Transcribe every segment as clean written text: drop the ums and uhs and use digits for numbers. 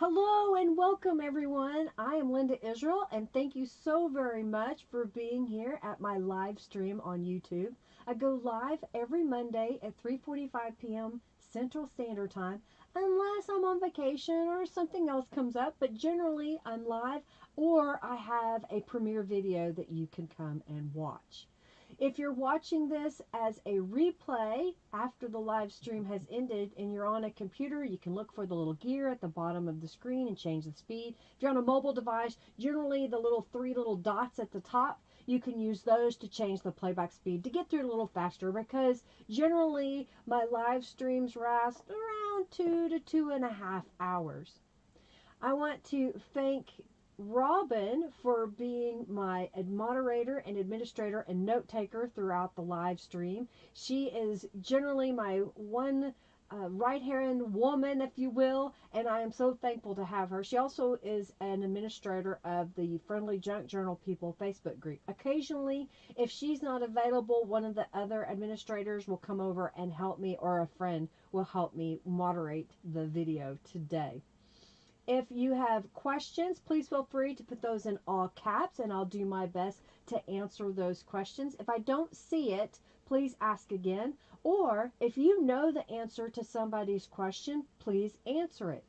Hello and welcome everyone. I am Linda Israel and thank you so very much for being here at my live stream on YouTube. I go live every Monday at 3:45 p.m. Central Standard Time unless I'm on vacation or something else comes up, but generally I'm live or I have a premiere video that you can come and watch. If you're watching this as a replay after the live stream has ended and you're on a computer, you can look for the little gear at the bottom of the screen and change the speed. If you're on a mobile device, generally the three little dots at the top, you can use those to change the playback speed to get through it a little faster, because generally my live streams last around 2 to 2.5 hours. I want to thank Robin for being my moderator and administrator and note taker throughout the live stream. She is generally my one right-hand woman, if you will, and I am so thankful to have her. She also is an administrator of the Friendly Junk Journal People Facebook group. Occasionally, if she's not available, one of the other administrators will come over and help me, or a friend will help me moderate the video today. If you have questions, please feel free to put those in all caps and I'll do my best to answer those questions. If I don't see it, please ask again. Or if you know the answer to somebody's question, please answer it.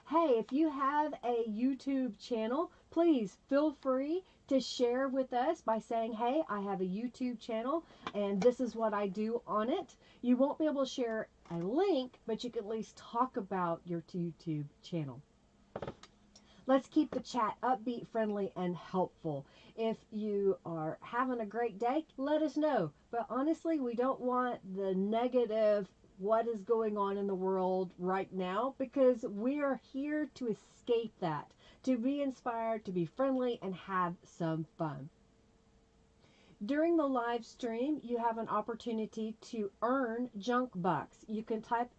Hey, if you have a YouTube channel, please feel free to share with us by saying, hey, I have a YouTube channel and this is what I do on it. You won't be able to share a link, but you can at least talk about your YouTube channel. Let's keep the chat upbeat, friendly, and helpful. If you are having a great day, let us know. But honestly, we don't want the negative, what is going on in the world right now, because we are here to escape that, to be inspired, to be friendly, and have some fun. During the live stream, you have an opportunity to earn junk bucks. You can type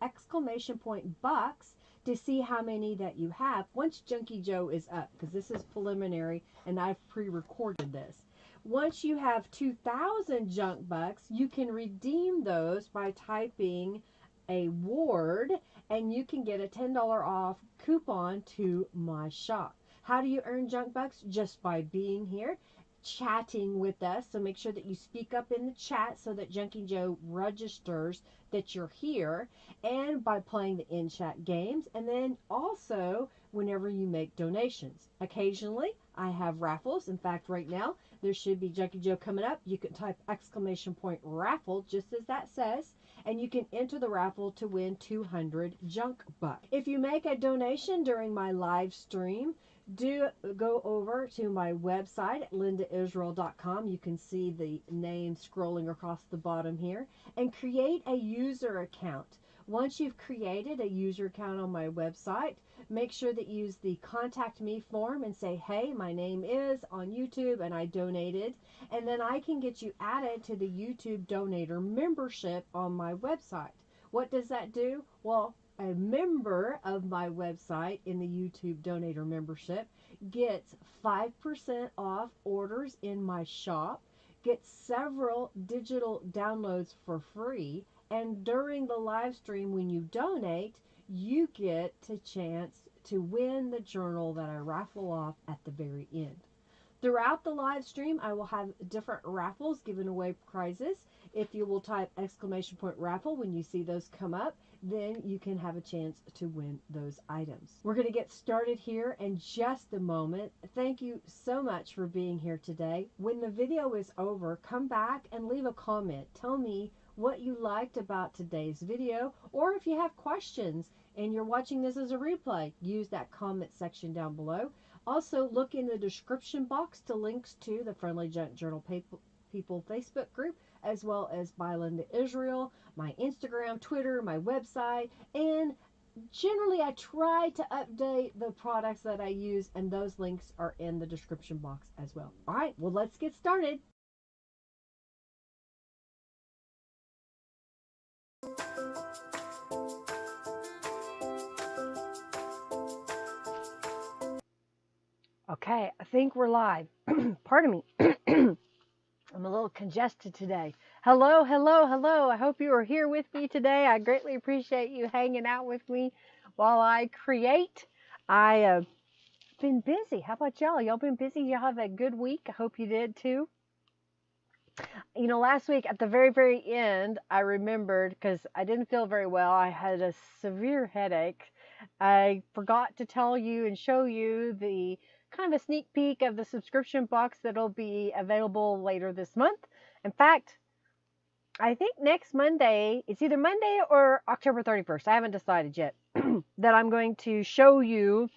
!bucks to see how many that you have once Junkie Joe is up, because this is preliminary and I've pre-recorded this. Once you have 2,000 junk bucks, you can redeem those by typing a word and you can get a $10 off coupon to my shop. How do you earn junk bucks? Just by being here, chatting with us. So make sure that you speak up in the chat so that Junkie Joe registers that you're here, and by playing the in-chat games, and then also whenever you make donations. Occasionally I have raffles. In fact, right now there should be Junkie Joe coming up. You can type !raffle just as that says, and you can enter the raffle to win 200 junk bucks. If you make a donation during my live stream, do go over to my website at lindaisrael.com. You can see the name scrolling across the bottom here, and create a user account. Once you've created a user account on my website, make sure that you use the contact me form and say, hey, my name is on YouTube and I donated, and then I can get you added to the YouTube donator membership on my website. What does that do? Well, a member of my website in the YouTube donator membership gets 5% off orders in my shop, gets several digital downloads for free, and during the live stream when you donate, you get a chance to win the journal that I raffle off at the very end. Throughout the live stream, I will have different raffles giving away prizes. If you will type !raffle when you see those come up, then you can have a chance to win those items. We're going to get started here in just a moment. Thank you so much for being here today. When the video is over, come back and leave a comment. Tell me what you liked about today's video, or if you have questions and you're watching this as a replay, use that comment section down below. Also, look in the description box to links to the Friendly Junk Journal People Facebook group, as well as by Linda Israel, my Instagram, Twitter, my website, and generally I try to update the products that I use, and those links are in the description box as well. All right, well, let's get started. Okay, I think we're live. Pardon me. I'm a little congested today. Hello, hello, hello. I hope you are here with me today. I greatly appreciate you hanging out with me while I create. I been busy. How about y'all? Y'all been busy? Y'all have a good week? I hope you did too. You know, last week at the very, very end, I remembered because I didn't feel very well. I had a severe headache. I forgot to tell you and show you the kind of a sneak peek of the subscription box that'll be available later this month. In fact, I think next Monday, it's either Monday or October 31st. I haven't decided yet that I'm going to show you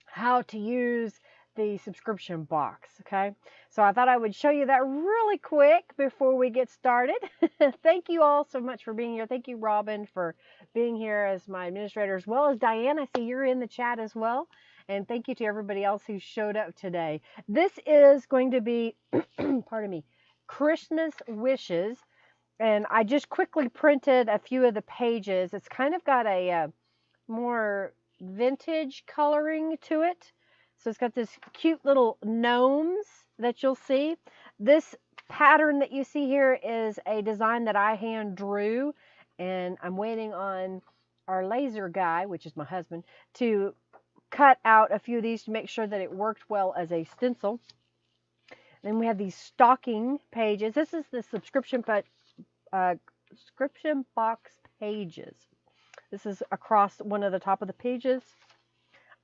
how to use the subscription box. Okay, so I thought I would show you that really quick before we get started. Thank you all so much for being here. Thank you, Robin, for being here as my administrator, as well as Diane. I see you're in the chat as well. And thank you to everybody else who showed up today. This is going to be, pardon me, Christmas wishes. And I just quickly printed a few of the pages. It's kind of got a more vintage coloring to it. So it's got this cute little gnomes that you'll see. This pattern that you see here is a design that I hand drew, and I'm waiting on our laser guy, which is my husband, to cut out a few of these to make sure that it worked well as a stencil. Then we have these stocking pages. This is the subscription box pages. This is across one of the top of the pages.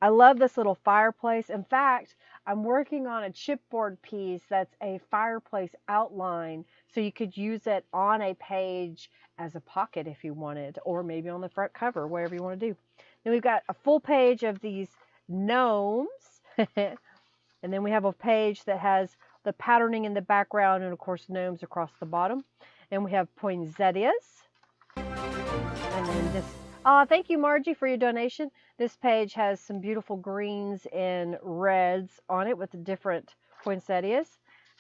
I love this little fireplace. In fact, I'm working on a chipboard piece that's a fireplace outline, so you could use it on a page as a pocket if you wanted, or maybe on the front cover, whatever you want to do. Then we've got a full page of these gnomes, and then we have a page that has the patterning in the background and, of course, gnomes across the bottom. And we have poinsettias. And then this, thank you, Margie, for your donation. This page has some beautiful greens and reds on it with the different poinsettias.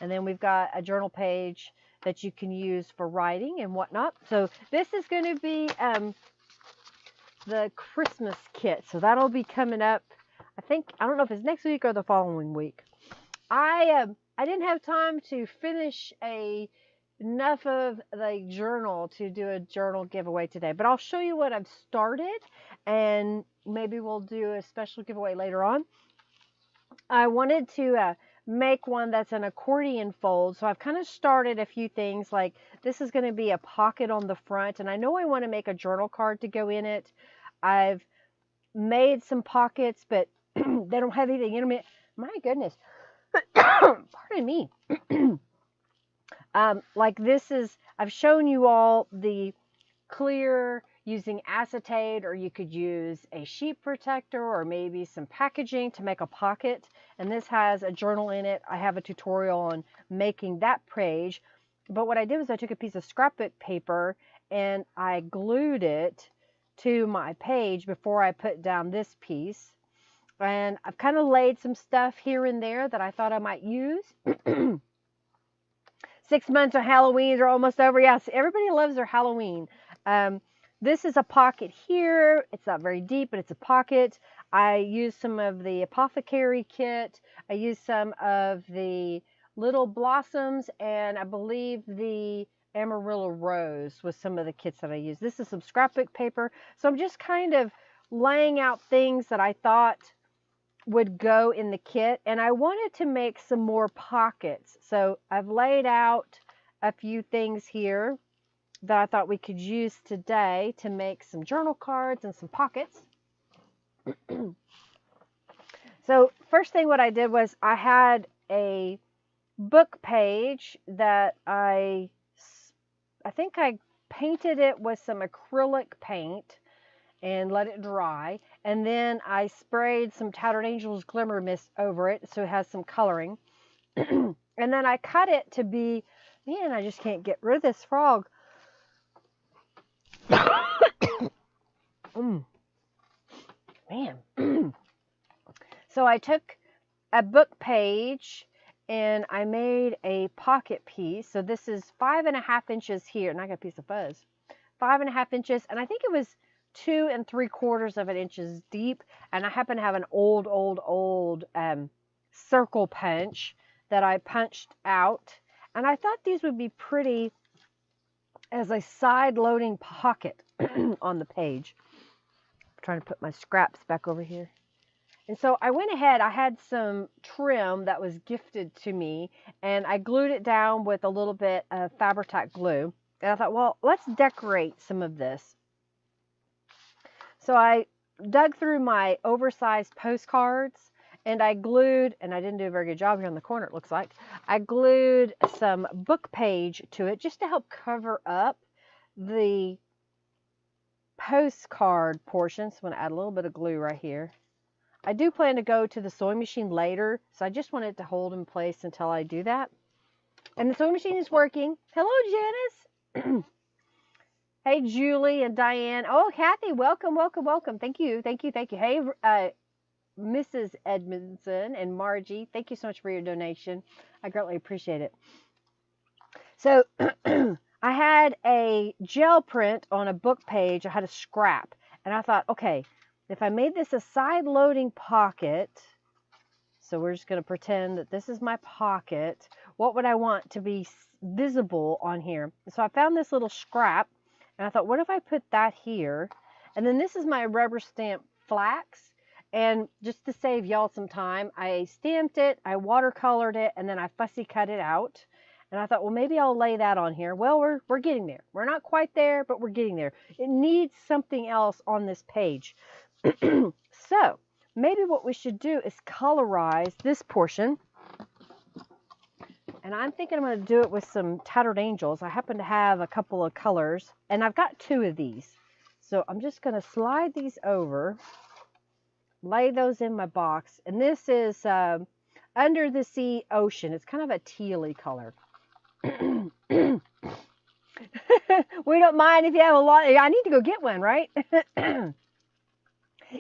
And then we've got a journal page that you can use for writing and whatnot. So this is going to be the Christmas kit. So that'll be coming up, I don't know if it's next week or the following week. I didn't have time to finish enough of the journal to do a journal giveaway today, but I'll show you what I've started, and maybe we'll do a special giveaway later on. I wanted to make one that's an accordion fold, so I've kind of started a few things. Like this is going to be a pocket on the front, and I know I want to make a journal card to go in it. I've made some pockets, but they don't have anything in them. My goodness. Pardon me. Like this is, I've shown you all the clear using acetate, or you could use a sheet protector or maybe some packaging to make a pocket. And this has a journal in it. I have a tutorial on making that page. But what I did was I took a piece of scrapbook paper and I glued it to my page before I put down this piece. And I've kind of laid some stuff here and there that I thought I might use. 6 months of Halloween are almost over. Yes, everybody loves their Halloween. This is a pocket here. It's not very deep, but it's a pocket. I used some of the apothecary kit. I used some of the little blossoms, and I believe the Amarillo rose was some of the kits that I used. This is some scrapbook paper. So I'm just kind of laying out things that I thought would go in the kit, and I wanted to make some more pockets. So I've laid out a few things here that I thought we could use today to make some journal cards and some pockets. So first thing what I did was I had a book page that I think I painted it with some acrylic paint and let it dry, and then I sprayed some Tattered Angels Glimmer Mist over it so it has some coloring. And then I cut it to be, man, I just can't get rid of this frog. Man. So I took a book page and I made a pocket piece. So this is 5.5 inches here, and I got a piece of fuzz. 5.5 inches, and I think it was 2 3/4 inches deep, and I happen to have an old circle punch that I punched out, and I thought these would be pretty as a side loading pocket on the page. I'm trying to put my scraps back over here. And so I went ahead, I had some trim that was gifted to me, and I glued it down with a little bit of Fabri-Tac glue. And I thought, well, let's decorate some of this. So I dug through my oversized postcards, and I glued, and I didn't do a very good job here on the corner, it looks like. I glued some book page to it just to help cover up the postcard portion. So I'm going to add a little bit of glue right here. I do plan to go to the sewing machine later, so I just want it to hold in place until I do that. And the sewing machine is working. Hello, Janice. Hey, Julie and Diane. Oh, Kathy, welcome, welcome, welcome. Thank you, thank you, thank you. Hey, Mrs. Edmondson and Margie, thank you so much for your donation. I greatly appreciate it. So I had a gel print on a book page. I had a scrap, and I thought, okay, if I made this a side-loading pocket, so we're just going to pretend that this is my pocket, what would I want to be visible on here? So I found this little scrap, and I thought, what if I put that here? And then this is my rubber stamp flax. And just to save y'all some time, I stamped it, I watercolored it, and then I fussy cut it out. And I thought, well, maybe I'll lay that on here. Well, we're getting there. We're not quite there, but we're getting there. It needs something else on this page. So maybe what we should do is colorize this portion. And I'm thinking I'm going to do it with some Tattered Angels. I happen to have a couple of colors, and I've got 2 of these. So I'm just going to slide these over, lay those in my box. And this is Under the Sea Ocean. It's kind of a tealy color. We don't mind if you have a lot. I need to go get one, right?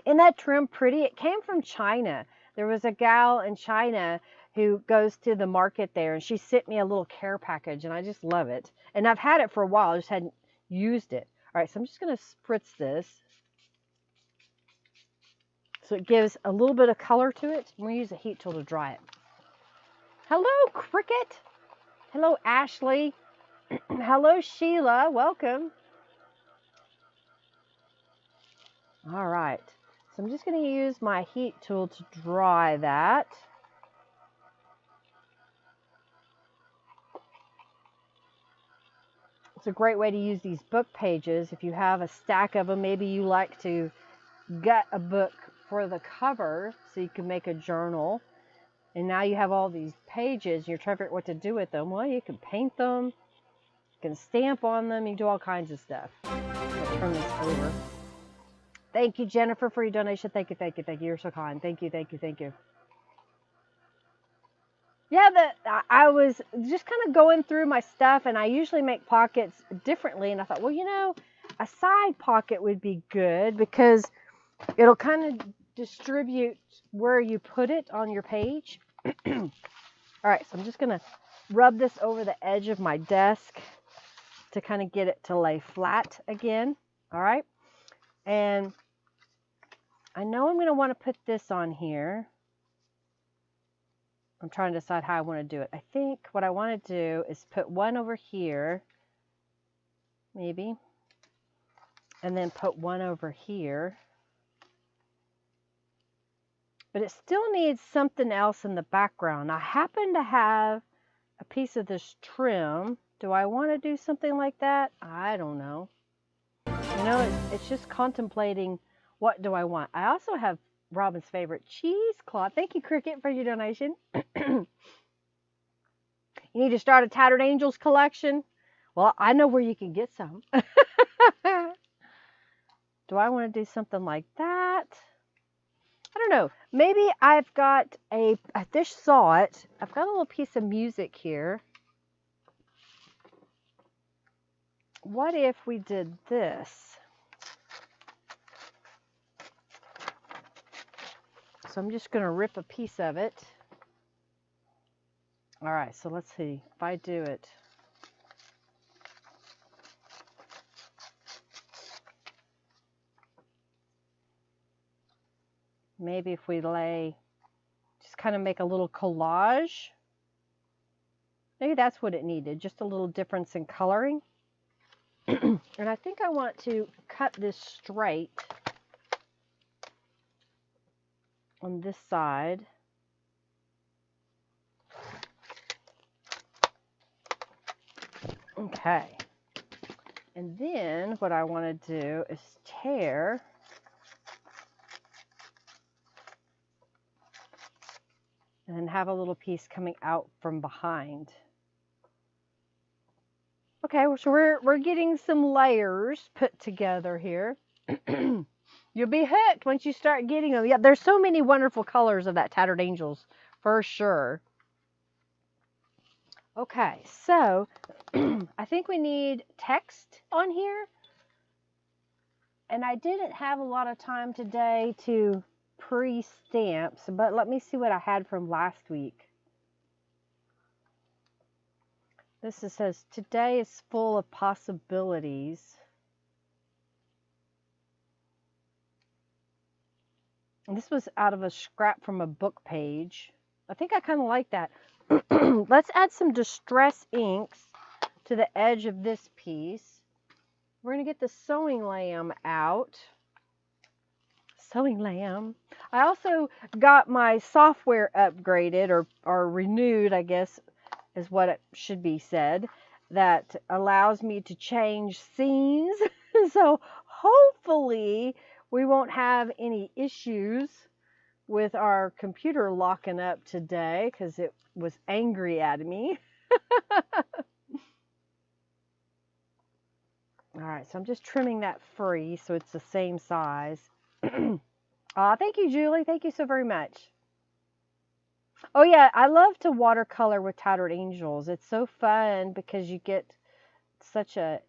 Isn't that trim pretty? It came from China. There was a gal in China who goes to the market there, and she sent me a little care package, and I just love it. And I've had it for a while. I just hadn't used it. All right, so I'm just going to spritz this so it gives a little bit of color to it. I'm going to use a heat tool to dry it. Hello, Cricket. Hello, Ashley. Hello, Sheila. Welcome. All right. So I'm just going to use my heat tool to dry that. It's a great way to use these book pages. If you have a stack of them, maybe you like to gut a book for the cover so you can make a journal. And now you have all these pages, you're trying to figure out what to do with them. Well, you can paint them, you can stamp on them, you can do all kinds of stuff. I'm going to turn this over. Thank you, Jennifer, for your donation. Thank you, thank you, thank you. You're so kind. Thank you, thank you, thank you. Yeah, I was just kind of going through my stuff, and I usually make pockets differently. And I thought, well, you know, a side pocket would be good because it'll kind of distribute where you put it on your page. All right, so I'm just going to rub this over the edge of my desk to kind of get it to lay flat again. All right, and I know I'm going to want to put this on here. I'm trying to decide how I want to do it. I think what I want to do is put one over here, maybe, and then put one over here. But it still needs something else in the background. I happen to have a piece of this trim. Do I want to do something like that? I don't know. You know, it's just contemplating what do I want. I also have Robin's favorite cheesecloth. Thank you, Cricket, for your donation. You need to start a Tattered Angels collection? Well, I know where you can get some. Do I want to do something like that? I don't know. Maybe I've got I just saw it. I've got a little piece of music here. What if we did this? So I'm just going to rip a piece of it. All right, so let's see if I do it. Maybe if we just kind of make a little collage. Maybe that's what it needed, just a little difference in coloring. And I think I want to cut this straight. on this side. Okay. And then what I want to do is tear and then have a little piece coming out from behind. Okay, well, so we're getting some layers put together here. You'll be hooked once you start getting them. Yeah, there's so many wonderful colors of that Tattered Angels, for sure. Okay, so I think we need text on here. And I didn't have a lot of time today to pre-stamp, but let me see what I had from last week. This says, today is full of possibilities. And this was out of a scrap from a book page. I think I kind of like that. Let's add some distress inks to the edge of this piece. We're going to get the sewing lamb out. Sewing lamb. I also got my software upgraded or renewed, I guess is what it should be said, that allows me to change scenes. So hopefully we won't have any issues with our computer locking up today because it was angry at me. All right, so I'm just trimming that free so it's the same size. Thank you, Julie. Thank you so very much. Oh yeah, I love to watercolor with Tattered Angels. It's so fun because you get such a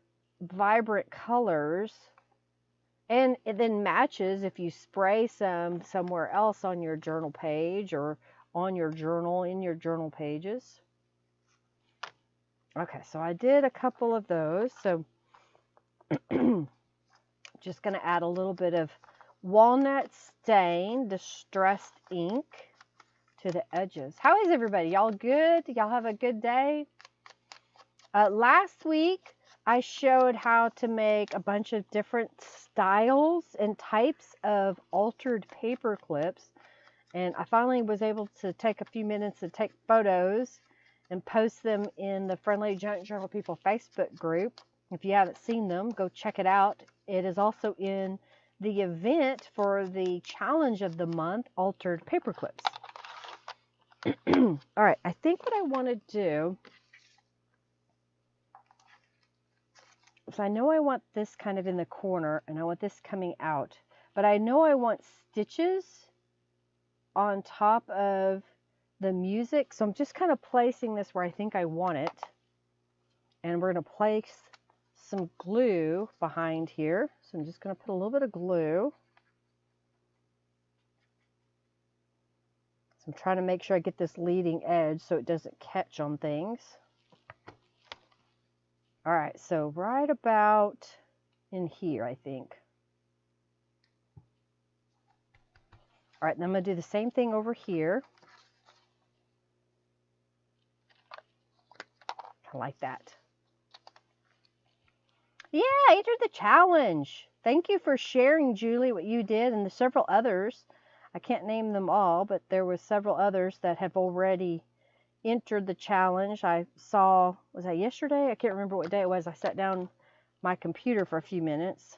vibrant colors, and it then matches if you spray some somewhere else on your journal page or on your journal, in your journal pages. Okay, so I did a couple of those. So just going to add a little bit of walnut stain distressed ink to the edges. How is everybody? Y'all good? Y'all have a good day? Last week I showed how to make a bunch of different styles and types of altered paper clips, and I finally was able to take a few minutes to take photos and post them in the Friendly Junk Journal People Facebook group. If you haven't seen them, go check it out. It is also in the event for the challenge of the month, Altered Paper Clips. All right, I think what I want to do is I know I want this kind of in the corner and I want this coming out, but I know I want stitches on top of the music. So I'm just kind of placing this where I think I want it. And we're going to place some glue behind here. So I'm just going to put a little bit of glue. So I'm trying to make sure I get this leading edge so it doesn't catch on things. All right, so right about in here, I think. All right, and I'm going to do the same thing over here. I like that. Yeah, I entered the challenge. Thank you for sharing, Julie, what you did, and the several others. I can't name them all, but there were several others that have already entered the challenge. I saw, was that yesterday? I can't remember what day it was. I sat down my computer for a few minutes.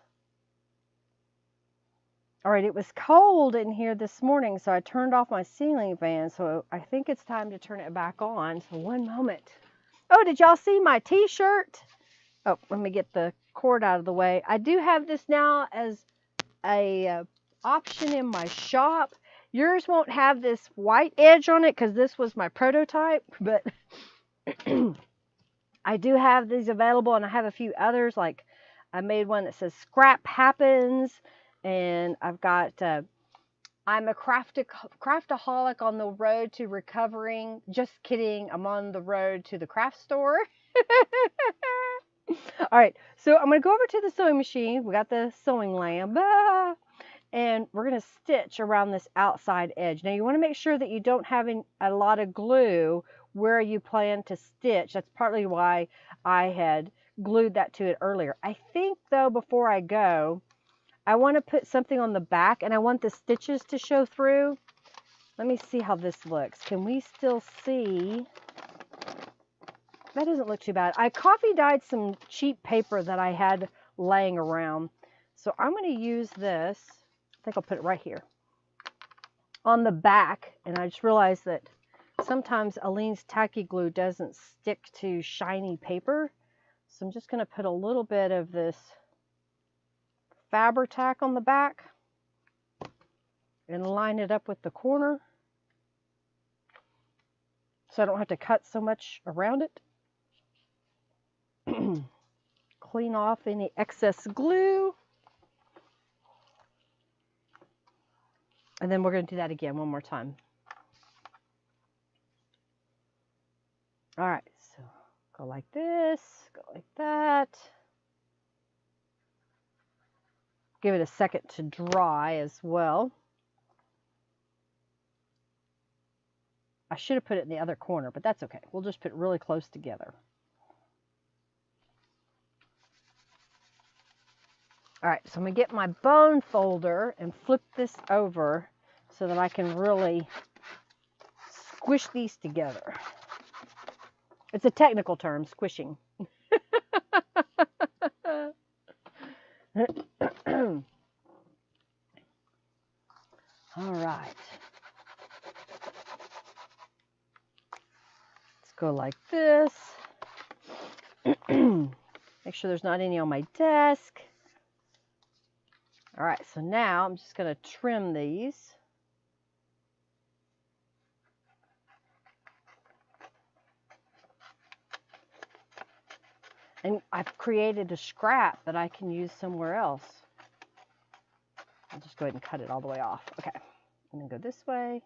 All right, it was cold in here this morning, so I turned off my ceiling fan, so I think it's time to turn it back on. So one moment. Oh, did y'all see my t-shirt? Oh, let me get the cord out of the way. I do have this now as a option in my shop. Yours won't have this white edge on it because this was my prototype, but I do have these available, and I have a few others. Like I made one that says Scrap Happens, and I've got I'm a craftaholic on the road to recovering. Just kidding, I'm on the road to the craft store. All right, so I'm going to go over to the sewing machine. We got the sewing lamb. And we're going to stitch around this outside edge. Now you want to make sure that you don't have a lot of glue where you plan to stitch. That's partly why I had glued that to it earlier. I think though, before I go, I want to put something on the back, and I want the stitches to show through. Let me see how this looks. Can we still see? That doesn't look too bad. I coffee dyed some cheap paper that I had laying around. So I'm going to use this. I think I'll put it right here on the back. And I just realized that sometimes Aleene's tacky glue doesn't stick to shiny paper. So I'm just going to put a little bit of this Fabri-Tac on the back and line it up with the corner so I don't have to cut so much around it. Clean off any excess glue. And then we're going to do that again one more time. All right, so go like this, go like that. Give it a second to dry as well. I should have put it in the other corner, but that's okay. We'll just put it really close together. All right, so I'm going to get my bone folder and flip this over so that I can really squish these together. It's a technical term, squishing. All right. Let's go like this. Make sure there's not any on my desk. All right, so now I'm just going to trim these. And I've created a scrap that I can use somewhere else. I'll just go ahead and cut it all the way off. Okay, and then go this way.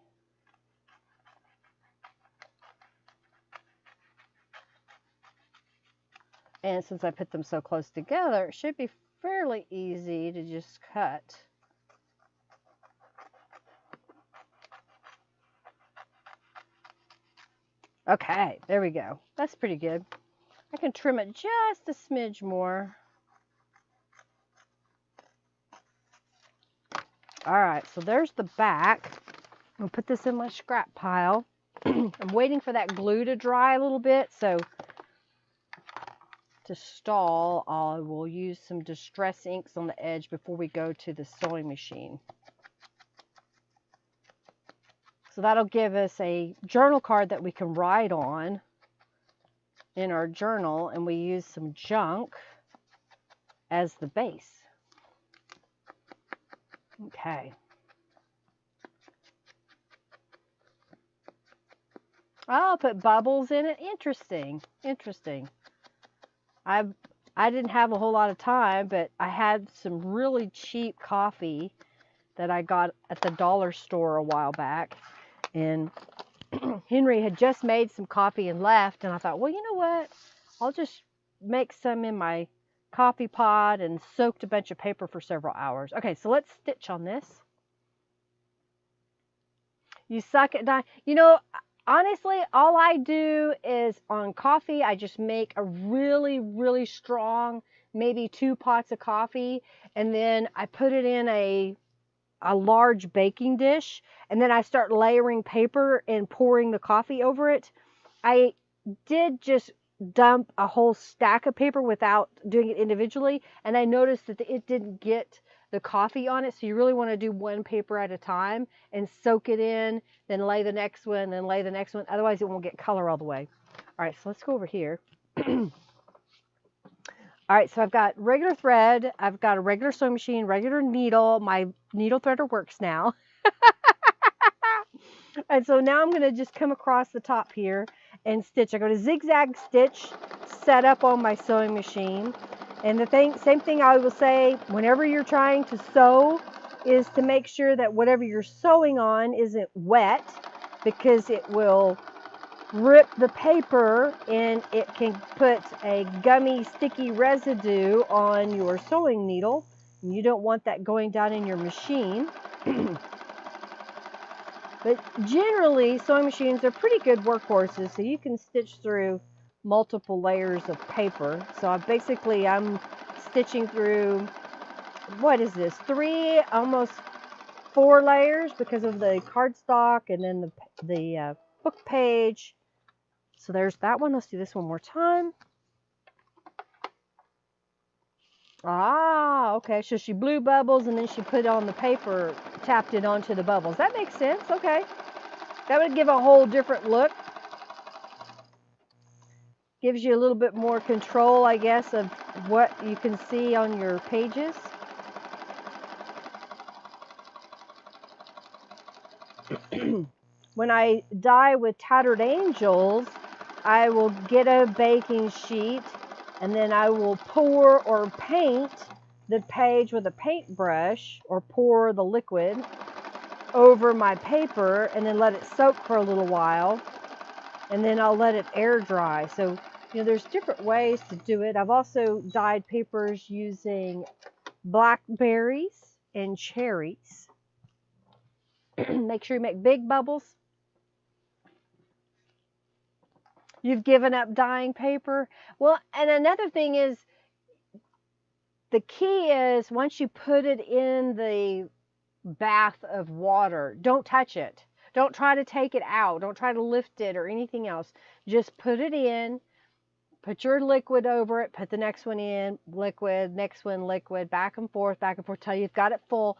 And since I put them so close together, it should be fairly easy to just cut. Okay, there we go. That's pretty good. I can trim it just a smidge more. All right, so there's the back. I'll put this in my scrap pile. I'm waiting for that glue to dry a little bit, so to stall, I will use some distress inks on the edge before we go to the sewing machine. So that'll give us a journal card that we can write on in our journal, and we use some junk as the base. Okay. I'll put bubbles in it. Interesting. Interesting. I didn't have a whole lot of time, but I had some really cheap coffee that I got at the dollar store a while back. And Henry had just made some coffee and left. And I thought, well, you know what? I'll just make some in my coffee pot and soaked a bunch of paper for several hours. Okay, so let's stitch on this. You suck at dyeing. You know, honestly, all I do is on coffee, I just make a really, really strong, maybe 2 pots of coffee, and then I put it in a large baking dish, and then I start layering paper and pouring the coffee over it. I did just dump a whole stack of paper without doing it individually, and I noticed that it didn't get the coffee on it, so you really want to do one paper at a time and soak it in, then lay the next one, then lay the next one. Otherwise it won't get color all the way. All right, so let's go over here. All right, so I've got regular thread, I've got a regular sewing machine, regular needle. My needle threader works now. And so now I'm going to just come across the top here and stitch. I go to zigzag stitch, set up on my sewing machine. And the same thing I will say whenever you're trying to sew is to make sure that whatever you're sewing on isn't wet, because it will rip the paper and it can put a gummy, sticky residue on your sewing needle. And you don't want that going down in your machine. But generally, sewing machines are pretty good workhorses, so you can stitch through multiple layers of paper. So I'm stitching through, what is this, 3, almost 4 layers because of the cardstock and then the book page. So there's that one. Let's do this one more time. Ah, okay. So she blew bubbles and then she put on the paper, tapped it onto the bubbles. That makes sense. Okay. That would give a whole different look. Gives you a little bit more control, I guess, of what you can see on your pages. When I die with Tattered Angels, I will get a baking sheet and then I will pour or paint the page with a paintbrush or pour the liquid over my paper and then let it soak for a little while, and then I'll let it air dry. So, you know, there's different ways to do it. I've also dyed papers using blackberries and cherries. Make sure you make big bubbles. You've given up dyeing paper. Well, and another thing is, the key is once you put it in the bath of water, don't touch it. Don't try to take it out. Don't try to lift it or anything else. Just put it in, put your liquid over it, put the next one in, liquid, next one, liquid, back and forth till you've got it full.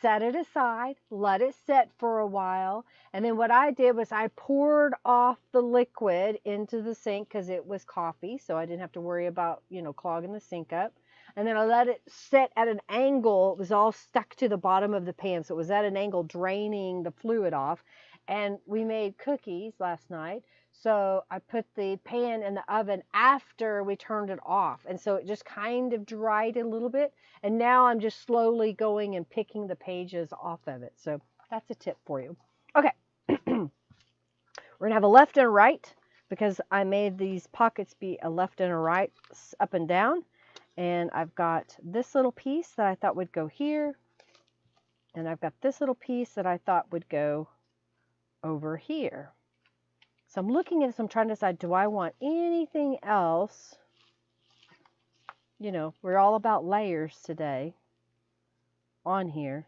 Set it aside, let it set for a while. And then what I did was I poured off the liquid into the sink because it was coffee, so I didn't have to worry about, you know, clogging the sink up. And then I let it set at an angle. It was all stuck to the bottom of the pan, so it was at an angle draining the fluid off. And we made cookies last night, so I put the pan in the oven after we turned it off. And so it just kind of dried a little bit. And now I'm just slowly going and picking the pages off of it. So that's a tip for you. Okay. We're going to have a left and a right because I made these pockets be a left and a right, up and down. And I've got this little piece that I thought would go here. And I've got this little piece that I thought would go over here. So I'm looking at this, I'm trying to decide, do I want anything else? You know, we're all about layers today on here.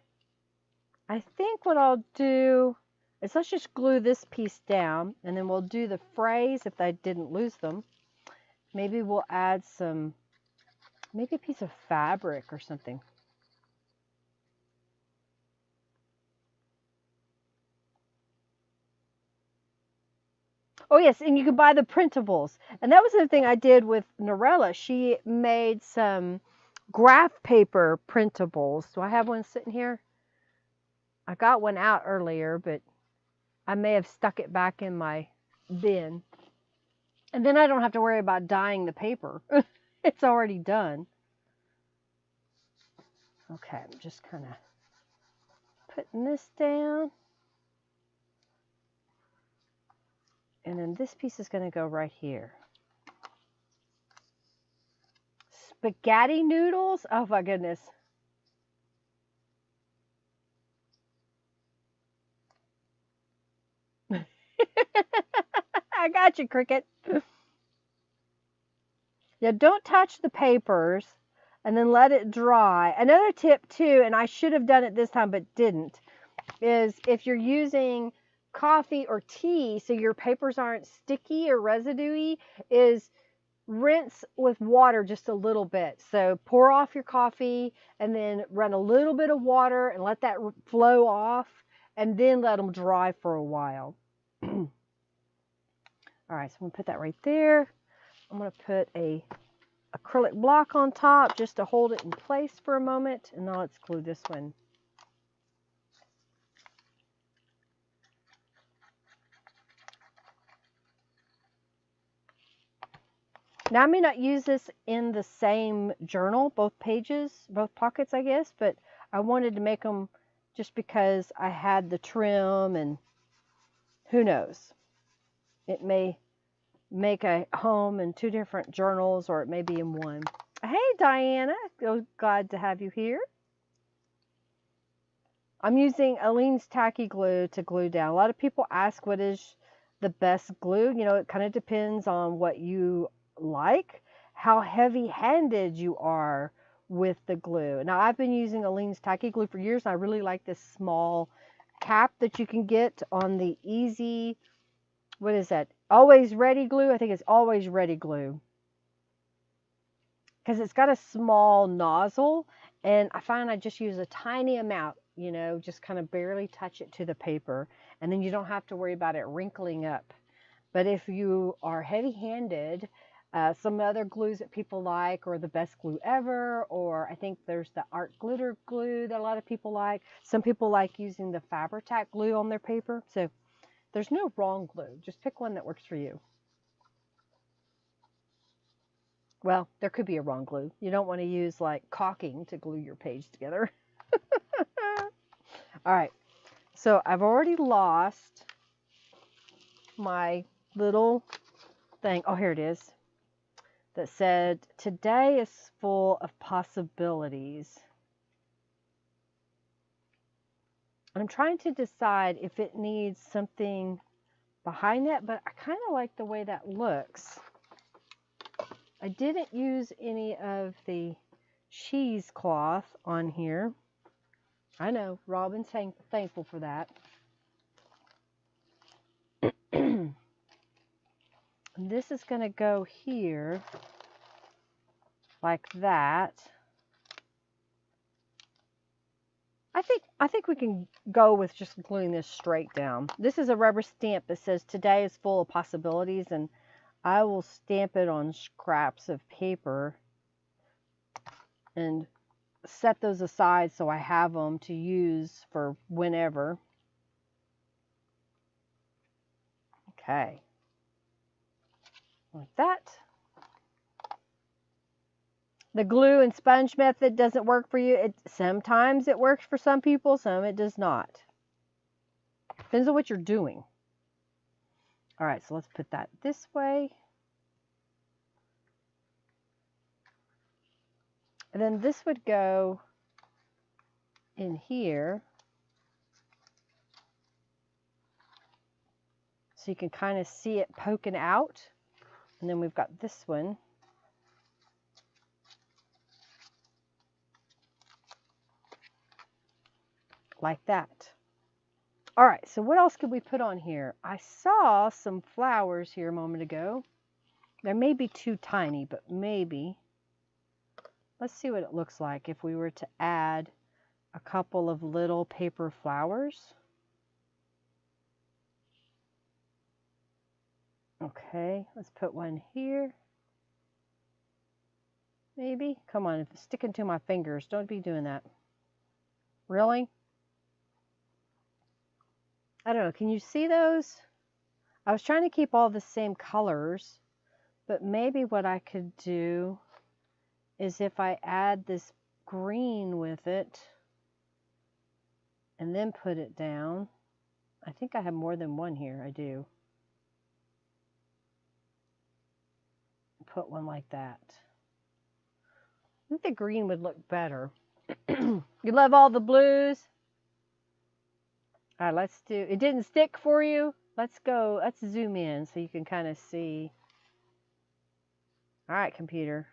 I think what I'll do is let's just glue this piece down and then we'll do the phrase if I didn't lose them. Maybe we'll add some, maybe a piece of fabric or something. Oh yes, and you can buy the printables. And that was the thing I did with Norella. She made some graph paper printables. Do I have one sitting here? I got one out earlier, but I may have stuck it back in my bin. And then I don't have to worry about dyeing the paper. It's already done. Okay, I'm just kind of putting this down. And then this piece is going to go right here. Spaghetti noodles? Oh my goodness. I got you, Cricket. Yeah, don't touch the papers and then let it dry. Another tip too, and I should have done it this time but didn't, is if you're using coffee or tea so your papers aren't sticky or residuey, is rinse with water just a little bit. So pour off your coffee and then run a little bit of water and let that flow off and then let them dry for a while. All right, so I'm going to put that right there. I'm going to put a acrylic block on top just to hold it in place for a moment. And now let's glue this one. Now I may not use this in the same journal, both pages, both pockets, I guess, but I wanted to make them just because I had the trim, and who knows, it may make a home in 2 different journals, or it may be in one. Hey Diana, glad to have you here. I'm using Aleene's tacky glue to glue down. A lot of people ask what is the best glue. You know, it kind of depends on what you like, how heavy-handed you are with the glue. Now I've been using Aleene's Tacky Glue for years, and I really like this small cap that you can get on the Easy, what is that? Always Ready glue. I think it's Always Ready glue. Because it's got a small nozzle, and I find I just use a tiny amount, you know, just kind of barely touch it to the paper, and then you don't have to worry about it wrinkling up. But if you are heavy-handed, some other glues that people like, or the Best Glue Ever, or I think there's the Art Glitter glue that a lot of people like. Some people like using the Fabri-Tac glue on their paper. So there's no wrong glue. Just pick one that works for you. Well, there could be a wrong glue. You don't want to use like caulking to glue your page together. All right, so I've already lost my little thing. Oh, here it is. That said, today is full of possibilities. I'm trying to decide if it needs something behind that, but I kind of like the way that looks. I didn't use any of the cheesecloth on here. I know, Robin's thankful for that. And this is going to go here like that. I think we can go with just gluing this straight down. This is a rubber stamp that says today is full of possibilities, and I will stamp it on scraps of paper and set those aside so I have them to use for whenever. Okay. Like that. The glue and sponge method doesn't work for you. Sometimes it works for some people, some it does not. Depends on what you're doing. All right, so let's put that this way. And then this would go in here. So you can kind of see it poking out. And then we've got this one. Like that. All right, so what else could we put on here? I saw some flowers here a moment ago. They may be too tiny, but maybe. Let's see what it looks like if we were to add a couple of little paper flowers. Okay, let's put one here. Maybe. Come on, if it's sticking to my fingers, don't be doing that. Really? I don't know, can you see those? I was trying to keep all the same colors, but maybe what I could do is if I add this green with it and then put it down. I think I have more than one here. I do. Put one like that. I think the green would look better. You love all the blues? All right, let's do, it didn't stick for you? Let's go, let's zoom in so you can kind of see. All right, computer.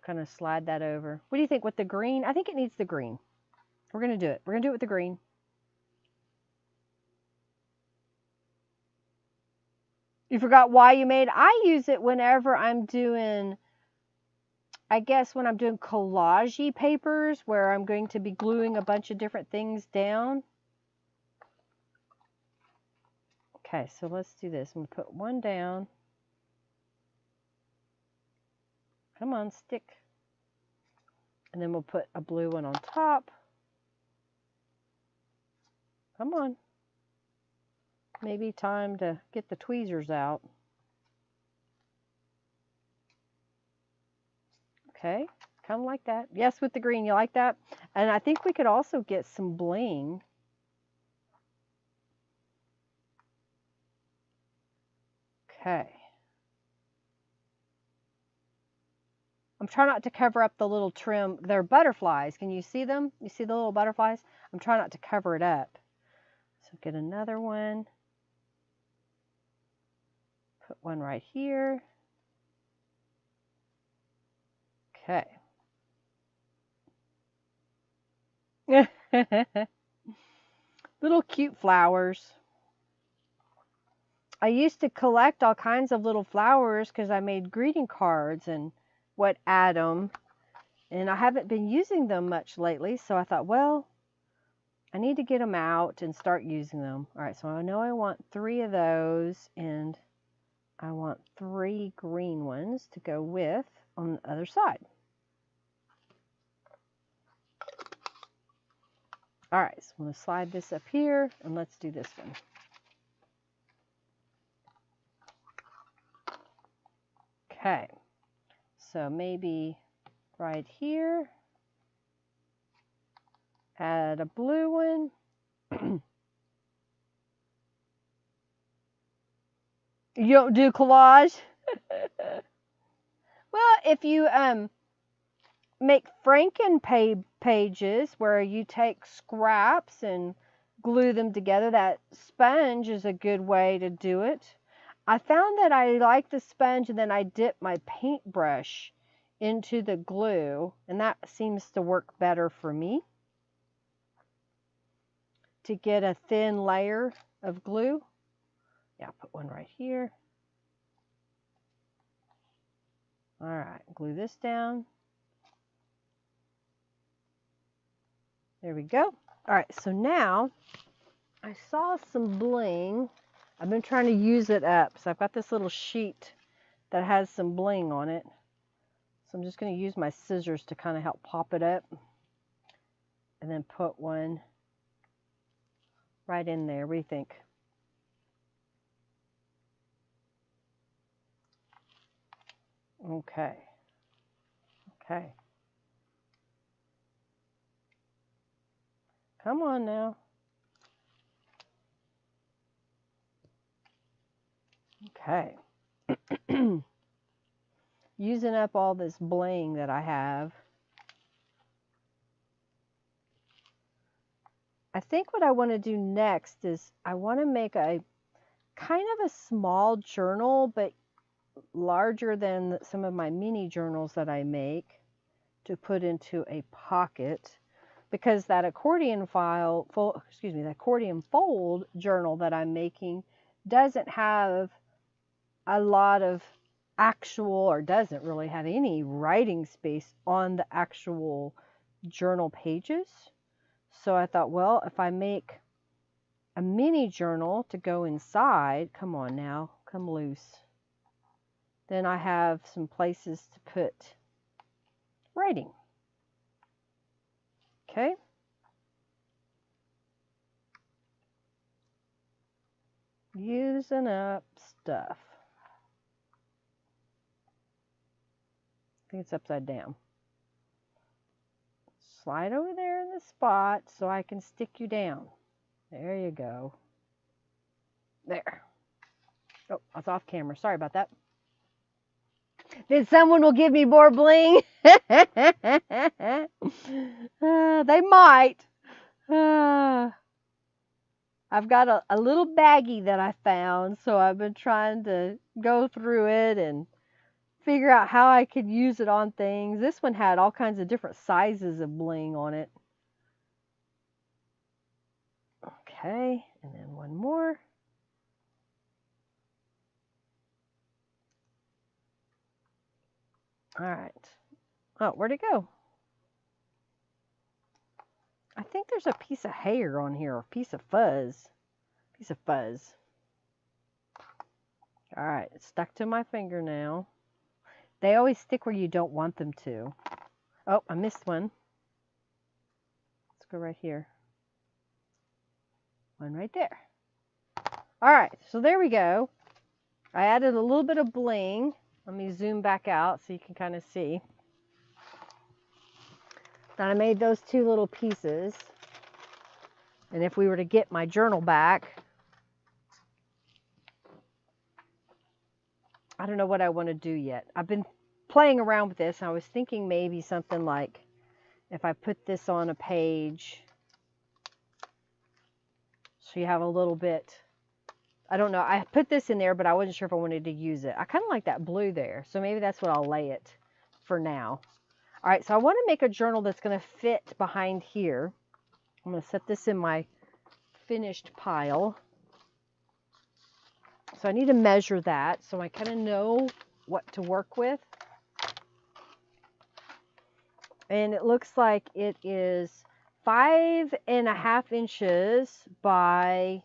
Kind of slide that over. What do you think with the green? I think it needs the green. We're going to do it. We're going to do it with the green. You forgot why you made? I use it whenever I'm doing, I guess when I'm doing collage-y papers where I'm going to be gluing a bunch of different things down. Okay, so let's do this. I'm going to put one down. Come on, stick. And then we'll put a blue one on top. Come on. Maybe time to get the tweezers out. Okay, kind of like that. Yes, with the green, you like that? And I think we could also get some bling. Okay. I'm trying not to cover up the little trim. They're butterflies. Can you see them? You see the little butterflies? I'm trying not to cover it up. So get another one. Put one right here. Okay. Little cute flowers. I used to collect all kinds of little flowers because I made greeting cards and would add them. And I haven't been using them much lately, so I thought, well, I need to get them out and start using them. All right, so I know I want 3 of those, and I want 3 green ones to go with on the other side. All right, so I'm going to slide this up here, and let's do this one. Okay, so maybe right here, add a blue one. You don't do collage? Well, if you make Franken pages where you take scraps and glue them together, that sponge is a good way to do it. I found that I like the sponge and then I dip my paintbrush into the glue, and that seems to work better for me to get a thin layer of glue. Yeah, I'll put one right here. All right, glue this down. There we go. All right, so now I saw some bling. I've been trying to use it up. So I've got this little sheet that has some bling on it. So I'm just going to use my scissors to kind of help pop it up. And then put one right in there. What do you think? Okay. Okay. Come on now. Okay. Using up all this bling that I have. I think what I want to do next is I want to make a kind of a small journal, but larger than some of my mini journals that I make, to put into a pocket, because that accordion the accordion fold journal that I'm making doesn't have a lot of actual, or doesn't really have any writing space on the actual journal pages. So I thought, well, if I make a mini journal to go inside, come on now, come loose, then I have some places to put writing. Okay. Using up stuff. I think it's upside down. Slide over there in the spot so I can stick you down. There you go. There. Oh, I was off camera. Sorry about that. Then someone will give me more bling. They might. I've got a little baggie that I found, so I've been trying to go through it and figure out how I could use it on things. This one had all kinds of different sizes of bling on it. Okay, and then one more. All right. Oh, where'd it go? I think there's a piece of hair on here, or a piece of fuzz. Piece of fuzz. All right, it's stuck to my finger now. They always stick where you don't want them to. Oh, I missed one. Let's go right here. One right there. All right, so there we go. I added a little bit of bling. Let me zoom back out so you can kind of see. Then I made those 2 little pieces. And if we were to get my journal back, I don't know what I want to do yet. I've been playing around with this. And I was thinking maybe something like, if I put this on a page, so you have a little bit, I don't know. I put this in there, but I wasn't sure if I wanted to use it. I kind of like that blue there. So maybe that's what I'll lay it for now. All right, so I want to make a journal that's going to fit behind here. I'm going to set this in my finished pile. So I need to measure that so I kind of know what to work with. And it looks like it is 5.5 inches by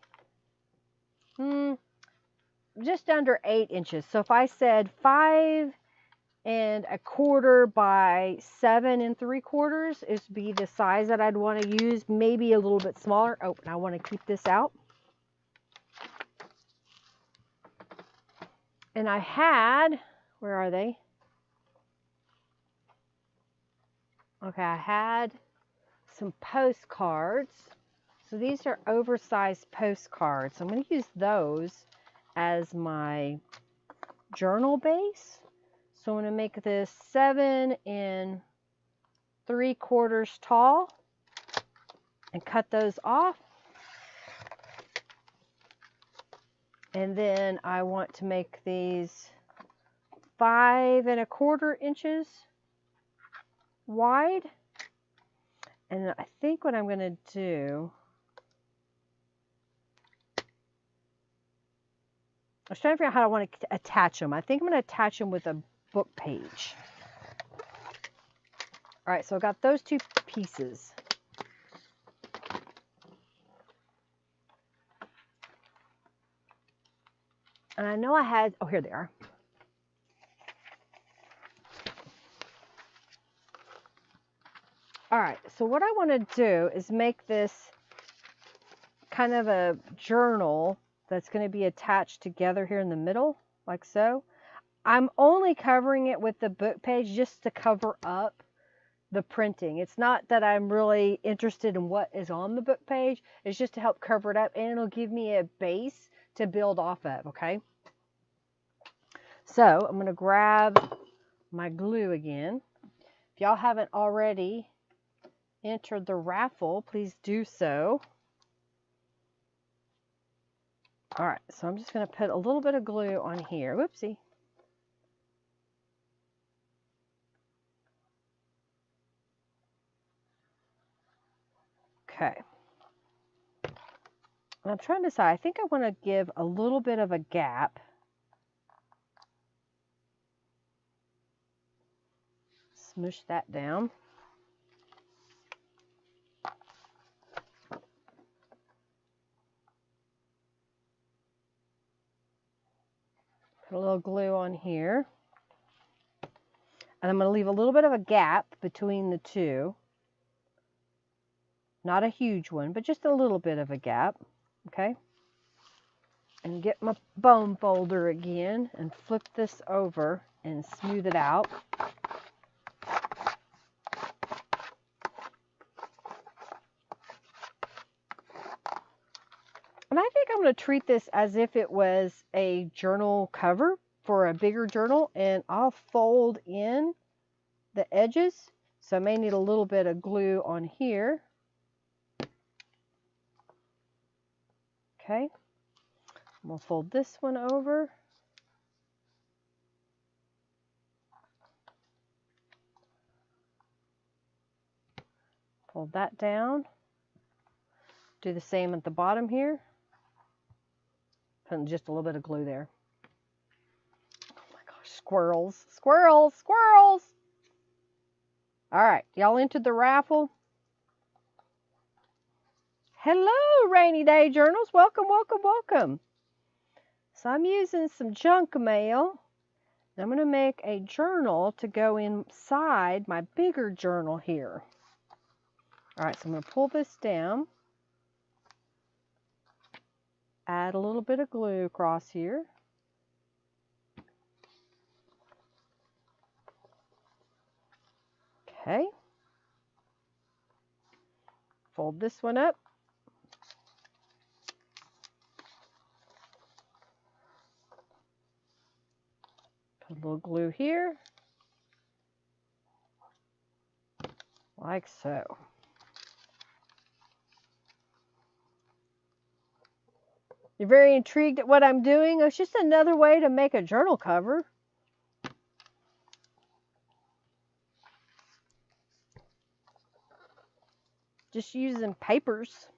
just under 8 inches. So if I said 5.25 by 7.75 is be the size that I'd want to use, maybe a little bit smaller. Oh, and I want to keep this out. And I had, where are they? Okay, I had some postcards. So these are oversized postcards. I'm going to use those as my journal base. So I'm going to make this 7.75 tall and cut those off. And then I want to make these 5.25 inches wide. And I think what I'm going to do, I was trying to figure out how I want to attach them. I think I'm going to attach them with a book page. All right, so I've got those two pieces. And I know I had, oh, here they are. All right, so what I want to do is make this kind of a journal that's going to be attached together here in the middle, like so. I'm only covering it with the book page just to cover up the printing. It's not that I'm really interested in what is on the book page. It's just to help cover it up, and it'll give me a base to build off of, okay? So I'm going to grab my glue again. If y'all haven't already entered the raffle, please do so. All right, so I'm just going to put a little bit of glue on here. Whoopsie. Okay. And I'm trying to decide, I think I want to give a little bit of a gap. Smush that down. Put a little glue on here. And I'm going to leave a little bit of a gap between the two. Not a huge one, but just a little bit of a gap. Okay. And get my bone folder again and flip this over and smooth it out. And I think I'm going to treat this as if it was a journal cover for a bigger journal, and I'll fold in the edges. So I may need a little bit of glue on here. Okay. We'll fold this one over. Fold that down. Do the same at the bottom here. Put just a little bit of glue there. Oh my gosh, squirrels, squirrels, squirrels. All right, y'all entered the raffle. Hello, Rainy Day Journals. Welcome, welcome, welcome. So I'm using some junk mail. I'm going to make a journal to go inside my bigger journal here. All right, so I'm going to pull this down. Add a little bit of glue across here. Okay. Fold this one up. Put a little glue here. Like so. You're very intrigued at what I'm doing? It's just another way to make a journal cover. just using papers.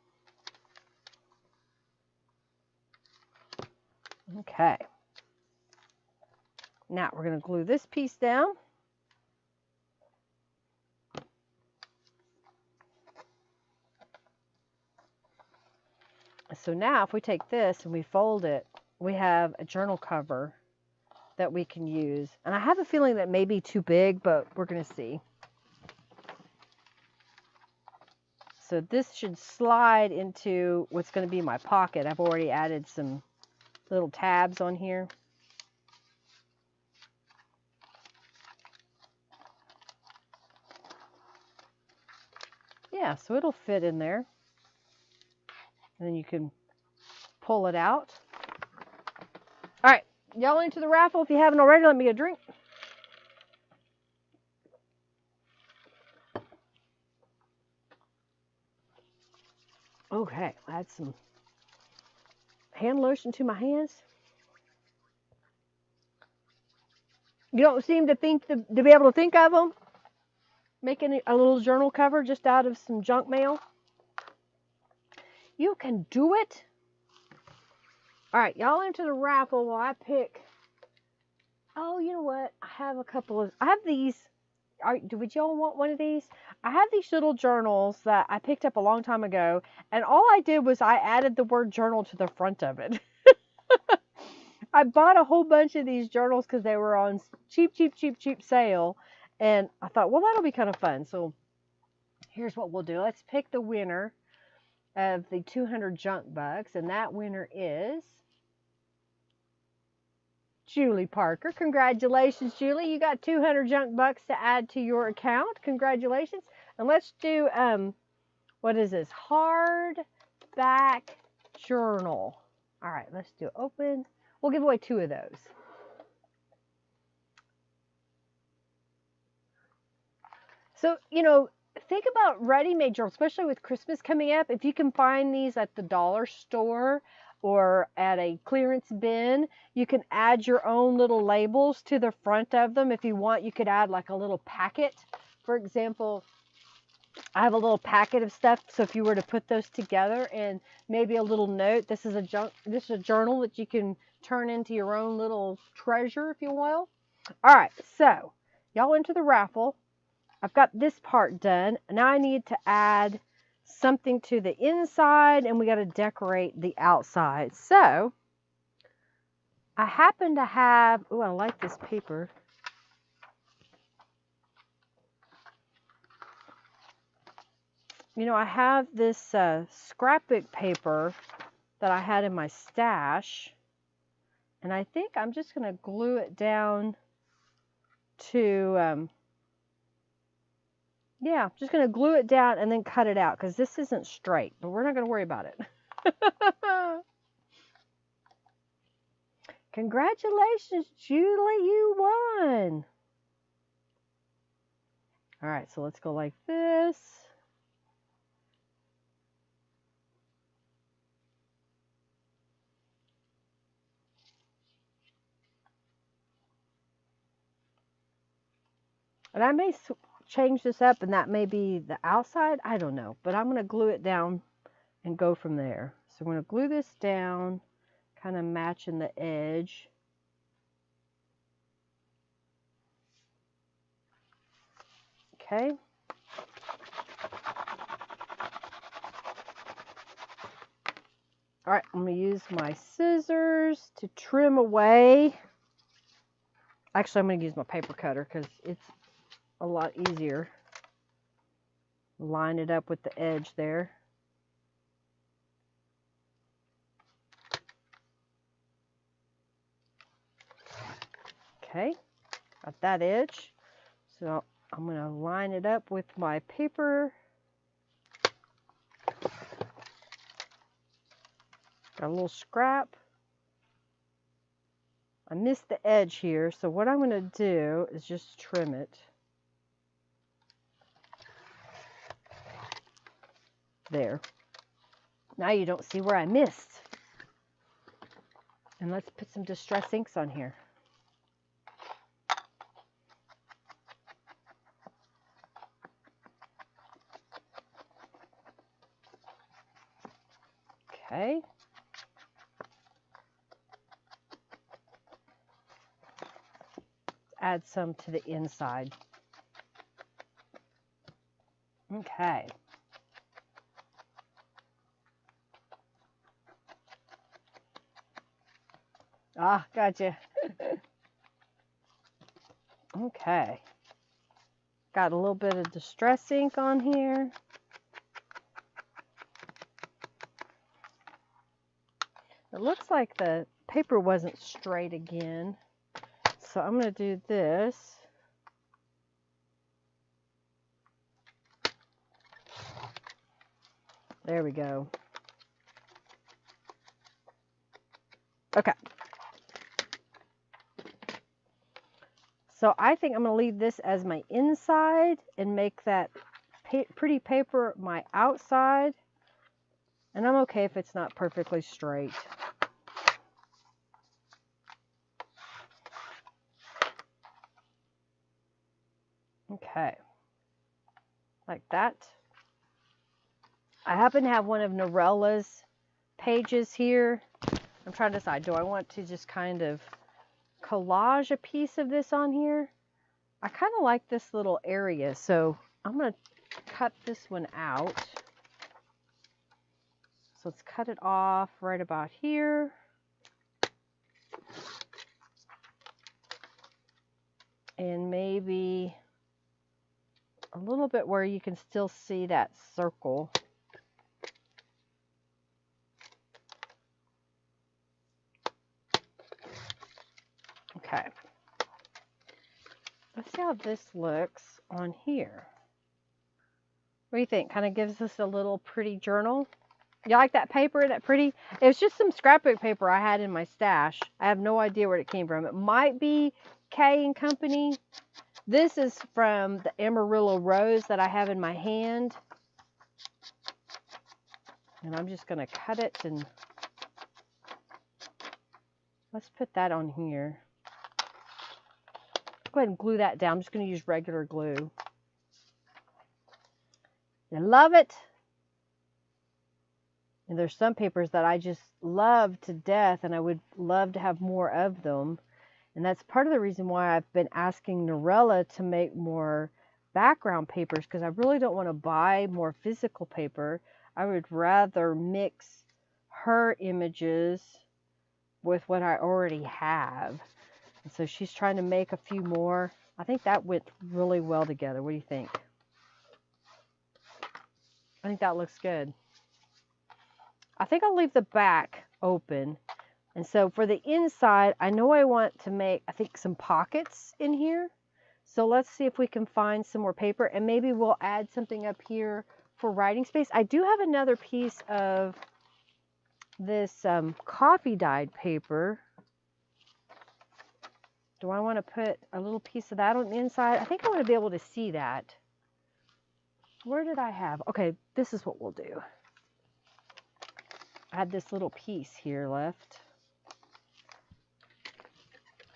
Okay. Now we're going to glue this piece down. So now if we take this and we fold it, we have a journal cover that we can use. And I have a feeling that may be too big, but we're going to see. So this should slide into what's going to be my pocket. I've already added some little tabs on here. Yeah, so it'll fit in there. And then you can pull it out. All right, y'all into the raffle. If you haven't already, let me get a drink. Okay, add some hand lotion to my hands. You don't seem to think to be able to think of them. Making a little journal cover just out of some junk mail. You can do it. All right, y'all into the raffle while I pick. Oh, you know what? I have a couple of, I have these. Would y'all want one of these? I have these little journals that I picked up a long time ago, and all I did was I added the word journal to the front of it. I bought a whole bunch of these journals because they were on cheap sale, and I thought, well, that'll be kind of fun. So here's what we'll do. Let's pick the winner of the 200 junk bucks, and that winner is Julie Parker. Congratulations, Julie. You got 200 junk bucks to add to your account. Congratulations. And let's do, what is this? Hardback journal. All right, let's do open. We'll give away 2 of those. So, you know, think about ready-made journals, especially with Christmas coming up. If you can find these at the dollar store or at a clearance bin, you can add your own little labels to the front of them. If you want, you could add like a little packet. For example, I have a little packet of stuff, so if you were to put those together and maybe a little note, this is a journal that you can turn into your own little treasure, if you will. All right, so y'all into the raffle. I've got this part done. Now I need to add something to the inside, and we got to decorate the outside. So I happen to have, oh, I like this paper. You know, I have this scrapbook paper that I had in my stash, and I think I'm just going to glue it down to, yeah, just going to glue it down and then cut it out because this isn't straight, but we're not going to worry about it. Congratulations, Julie, you won. All right, so let's go like this. And I may change this up and that may be the outside. I don't know, but I'm going to glue it down and go from there. So I'm going to glue this down, kind of matching the edge. Okay. All right, I'm going to use my scissors to trim away. Actually, I'm going to use my paper cutter because it's a lot easier. Line it up with the edge there. Okay, got that edge. So I'm going to line it up with my paper. Got a little scrap. I missed the edge here, so what I'm going to do is just trim it. There. Now you don't see where I missed. And let's put some Distress inks on here. Okay. Add some to the inside. Okay. Ah, gotcha. Okay. Got a little bit of distress ink on here. It looks like the paper wasn't straight again. So I'm going to do this. There we go. Okay. So I think I'm going to leave this as my inside and make that pretty paper my outside. And I'm okay if it's not perfectly straight. Okay. Like that. I happen to have one of Norella's pages here. I'm trying to decide, do I want to just kind of collage a piece of this on here? I kind of like this little area, so I'm going to cut this one out. So let's cut it off right about here. And maybe a little bit where you can still see that circle. Okay. Let's see how this looks on here. What do you think? Kind of gives us a little pretty journal. You like that paper? That pretty? It was just some scrapbook paper I had in my stash. I have no idea where it came from. It might be K & Company. This is from the Amarillo Rose that I have in my hand. And I'm just going to cut it and let's put that on here. Go ahead and glue that down. I'm just going to use regular glue. I love it. And there's some papers that I just love to death and I would love to have more of them. And that's part of the reason why I've been asking Norella to make more background papers, because I really don't want to buy more physical paper. I would rather mix her images with what I already have. And so she's trying to make a few more. I think that went really well together. What do you think? I think that looks good. I think I'll leave the back open. And so for the inside, I know I want to make, I think, some pockets in here. So let's see if we can find some more paper, and maybe we'll add something up here for writing space. I do have another piece of this coffee dyed paper. Do I want to put a little piece of that on the inside? I think I want to be able to see that. Where did I have? Okay, this is what we'll do. I had this little piece here left.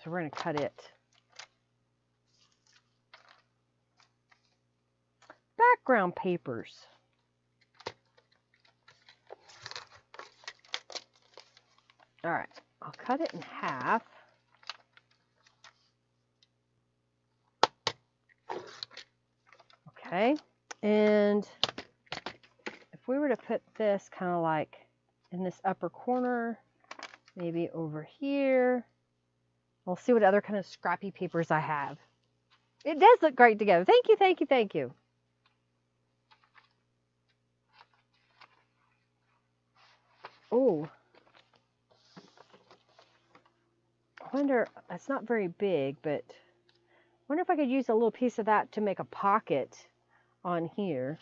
So we're going to cut it. Background papers. All right, I'll cut it in half. Okay, and if we were to put this kind of like in this upper corner, maybe over here, we'll see what other kind of scrappy papers I have. It does look great together. Thank you, thank you, thank you. Oh, I wonder, it's not very big, but I wonder if I could use a little piece of that to make a pocket on here.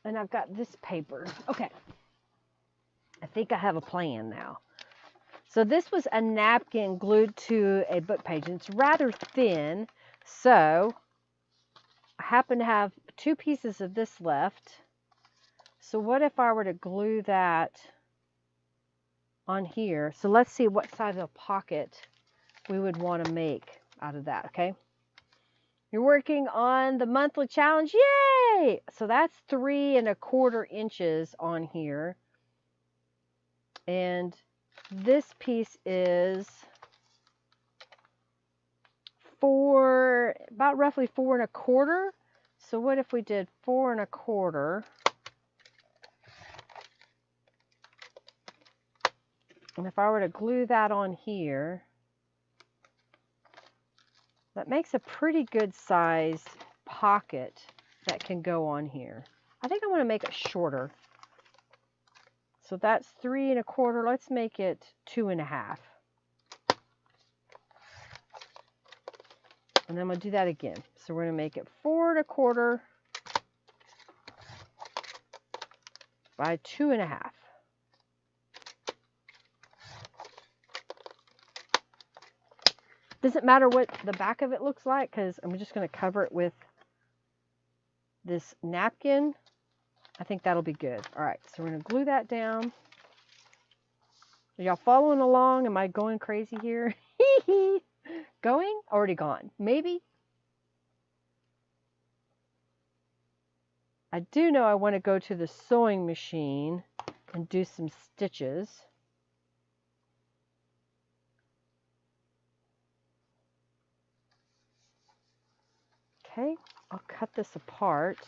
And I've got this paper. Okay. I think I have a plan now. So this was a napkin glued to a book page, and it's rather thin. So I happen to have 2 pieces of this left. So what if I were to glue that on here? So let's see what size of pocket we would want to make out of that, okay? You're working on the monthly challenge. Yay! So that's 3 1/4 inches on here. And this piece is about roughly 4 1/4. So what if we did 4 1/4? And if I were to glue that on here, that makes a pretty good sized pocket that can go on here. I think I want to make it shorter. So that's 3 1/4. Let's make it 2 1/2. And then I'm going to do that again. So we're going to make it 4 1/4 by 2 1/2. Doesn't matter what the back of it looks like because I'm just going to cover it with this napkin. I think that'll be good. All right, so we're going to glue that down. Are y'all following along? Am I going crazy here? Going? Already gone. Maybe? I do know I want to go to the sewing machine and do some stitches. Okay, I'll cut this apart.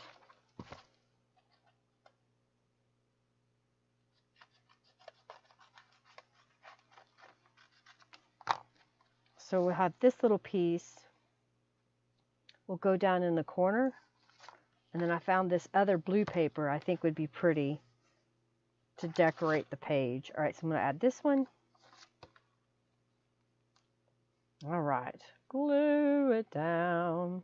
So we'll have this little piece will go down in the corner. And then I found this other blue paper I think would be pretty to decorate the page. All right, so I'm going to add this one. All right, glue it down.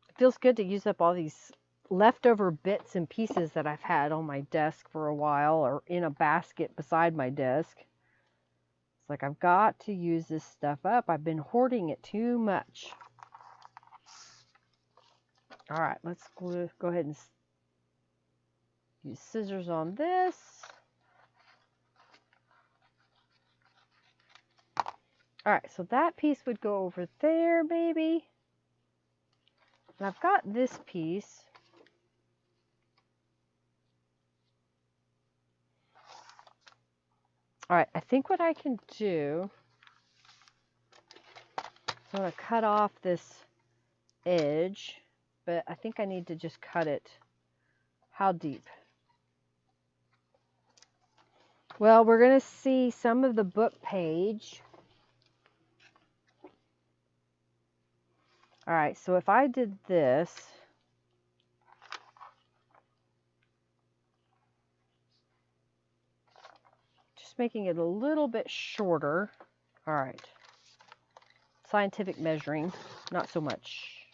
It feels good to use up all these leftover bits and pieces that I've had on my desk for a while or in a basket beside my desk. It's like I've got to use this stuff up. I've been hoarding it too much. All right, let's go ahead and use scissors on this. All right, so that piece would go over there, maybe. And I've got this piece. All right, I think what I can do, I'm going to cut off this edge, but I think I need to just cut it. How deep? Well, we're going to see some of the book page. All right, so if I did this, just making it a little bit shorter. All right, scientific measuring, not so much.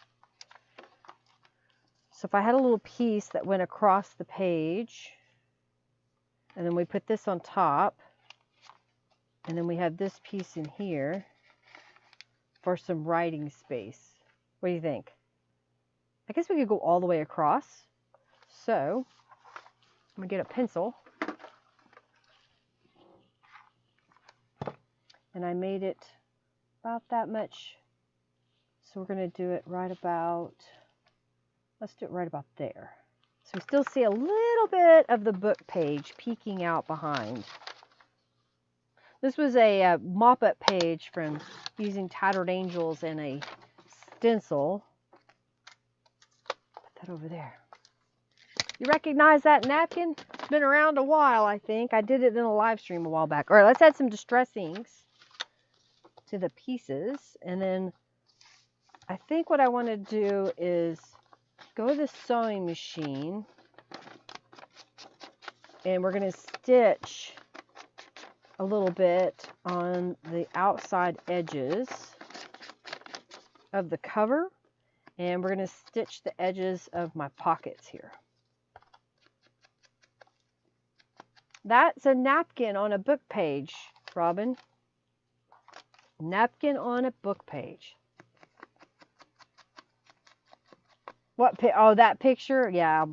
So if I had a little piece that went across the page, and then we put this on top, and then we have this piece in here for some writing space. What do you think? I guess we could go all the way across. So I'm gonna get a pencil. And I made it about that much. So we're gonna do it right about, let's do it right about there. So we still see a little bit of the book page peeking out behind. This was a mop-up page from using Tattered Angels and a stencil. Put that over there. You recognize that napkin? It's been around a while, I think. I did it in a live stream a while back. All right, let's add some distress inks to the pieces. And then I think what I want to do is go to the sewing machine. And we're going to stitch a little bit on the outside edges of the cover, and we're going to stitch the edges of my pockets here. That's a napkin on a book page, Robin. Napkin on a book page. What? Oh, that picture? Yeah.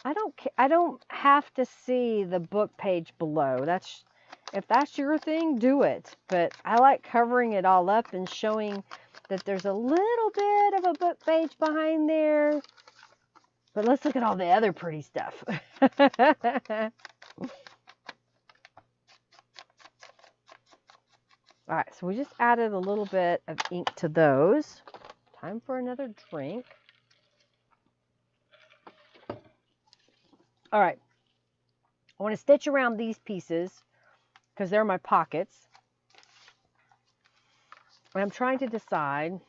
I don't have to see the book page below. If that's your thing, do it. But I like covering it all up and showing that there's a little bit of a book page behind there. But let's look at all the other pretty stuff. All right, so we just added a little bit of ink to those. Time for another drink. All right, I want to stitch around these pieces because they're my pockets. And I'm trying to decide.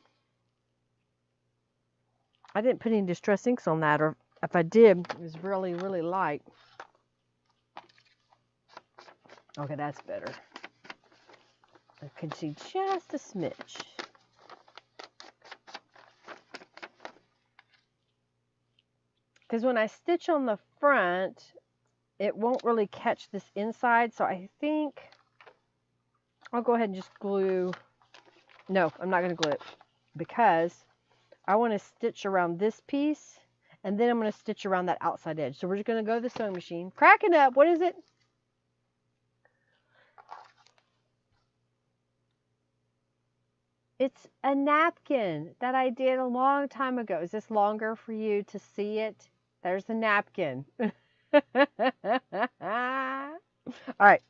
I didn't put any distress inks on that, or if I did, it was really, really light. Okay, that's better. I can see just a smidge. Because when I stitch on the front, it won't really catch this inside, so I think I'll go ahead and just glue. No, I'm not going to glue it because I want to stitch around this piece, and then I'm going to stitch around that outside edge. So we're just going to go to the sewing machine. Cracking up. What is it? It's a napkin that I did a long time ago. Is this longer for you to see it? There's the napkin. All right,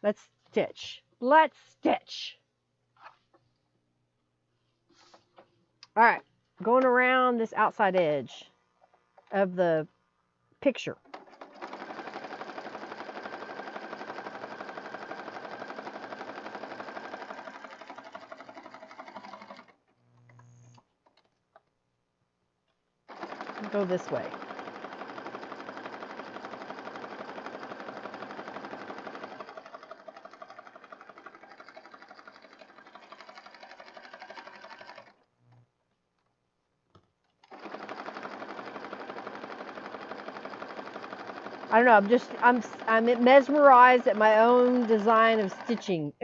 let's stitch. Let's stitch. All right, going around this outside edge of the picture. Go this way. I don't know, I'm mesmerized at my own design of stitching.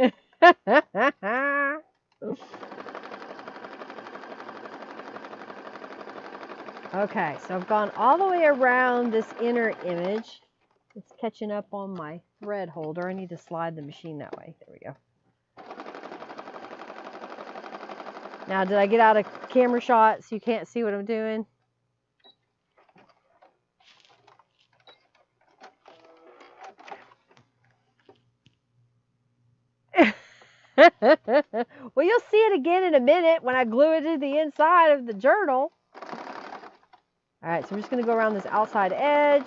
Okay, so I've gone all the way around this inner image. It's catching up on my thread holder. I need to slide the machine that way. There we go. Now, did I get out of camera shot so you can't see what I'm doing? Well, you'll see it again in a minute when I glue it to the inside of the journal. All right, so we're just going to go around this outside edge,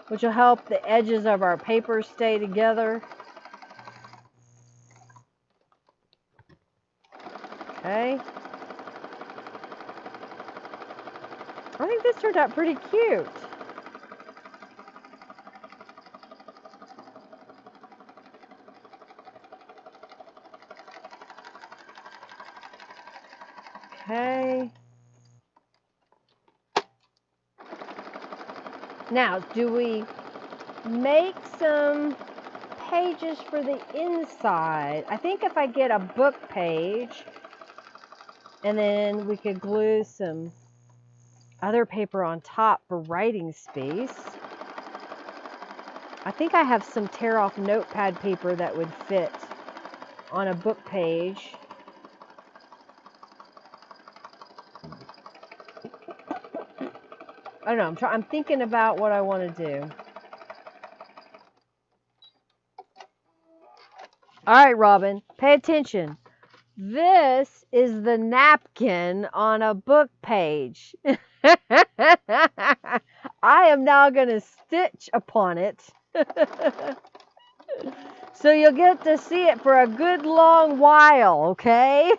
which will help the edges of our paper stay together. Okay. I think this turned out pretty cute. Okay. Now, do we make some pages for the inside? I think if I get a book page, and then we could glue some other paper on top for writing space. I think I have some tear-off notepad paper that would fit on a book page. I don't know, I'm thinking about what I want to do. All right, Robin, pay attention. This is the napkin on a book page. I am now going to stitch upon it. So you'll get to see it for a good long while, okay?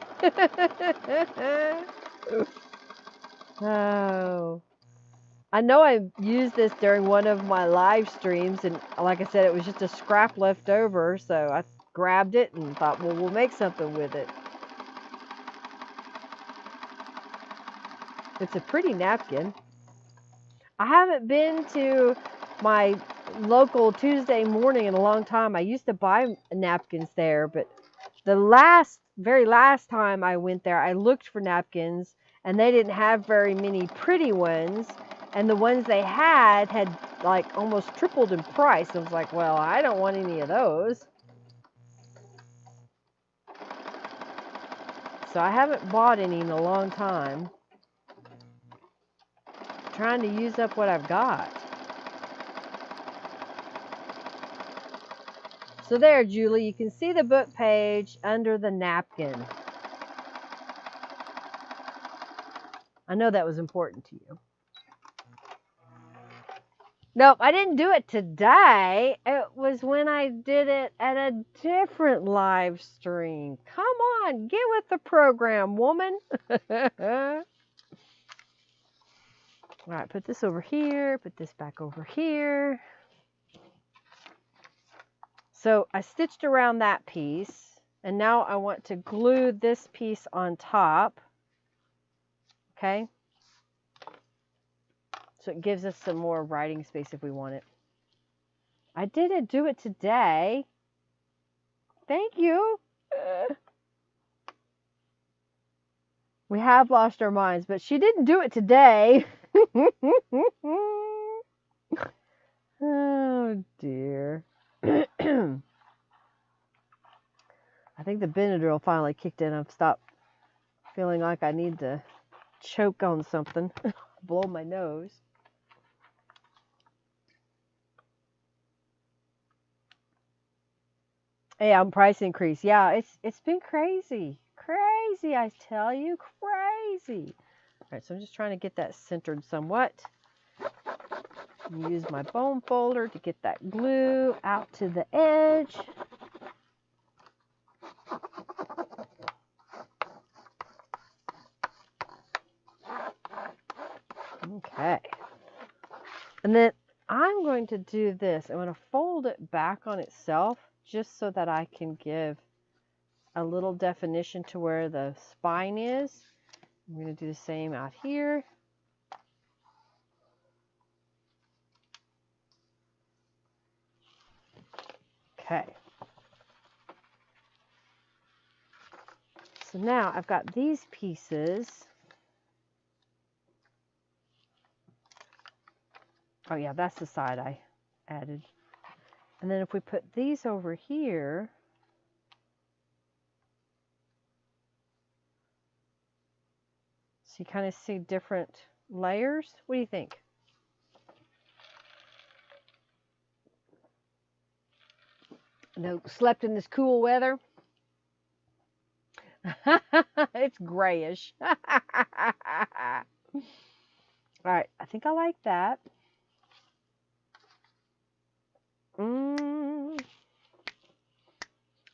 Oh. I know I used this during one of my live streams, and like I said, it was just a scrap left over, so I grabbed it and thought, well, we'll make something with it. It's a pretty napkin. I haven't been to my local Tuesday morning in a long time. I used to buy napkins there, but the very last time I went there, I looked for napkins, and they didn't have very many pretty ones. And the ones they had like almost tripled in price. I was like, well, I don't want any of those. So I haven't bought any in a long time. I'm trying to use up what I've got. So there, Julie, you can see the book page under the napkin. I know that was important to you. Nope, I didn't do it today. It was when I did it at a different live stream. Come on, get with the program, woman. All right, put this over here, put this back over here. So I stitched around that piece, and now I want to glue this piece on top. Okay? So it gives us some more writing space if we want it. I didn't do it today. Thank you. We have lost our minds, but she didn't do it today. Oh, dear. I think the Benadryl finally kicked in. I've stopped feeling like I need to choke on something, blow my nose. Yeah, price increase. Yeah, it's been crazy. Crazy, I tell you, crazy. All right, so I'm just trying to get that centered somewhat. Use my bone folder to get that glue out to the edge. Okay. And then I'm going to do this. I'm going to fold it back on itself just so that I can give a little definition to where the spine is. I'm going to do the same out here. Okay. So now I've got these pieces. Oh yeah, that's the side I added. And then if we put these over here, so you kind of see different layers. What do you think? No, slept in this cool weather. It's grayish. All right, I think I like that.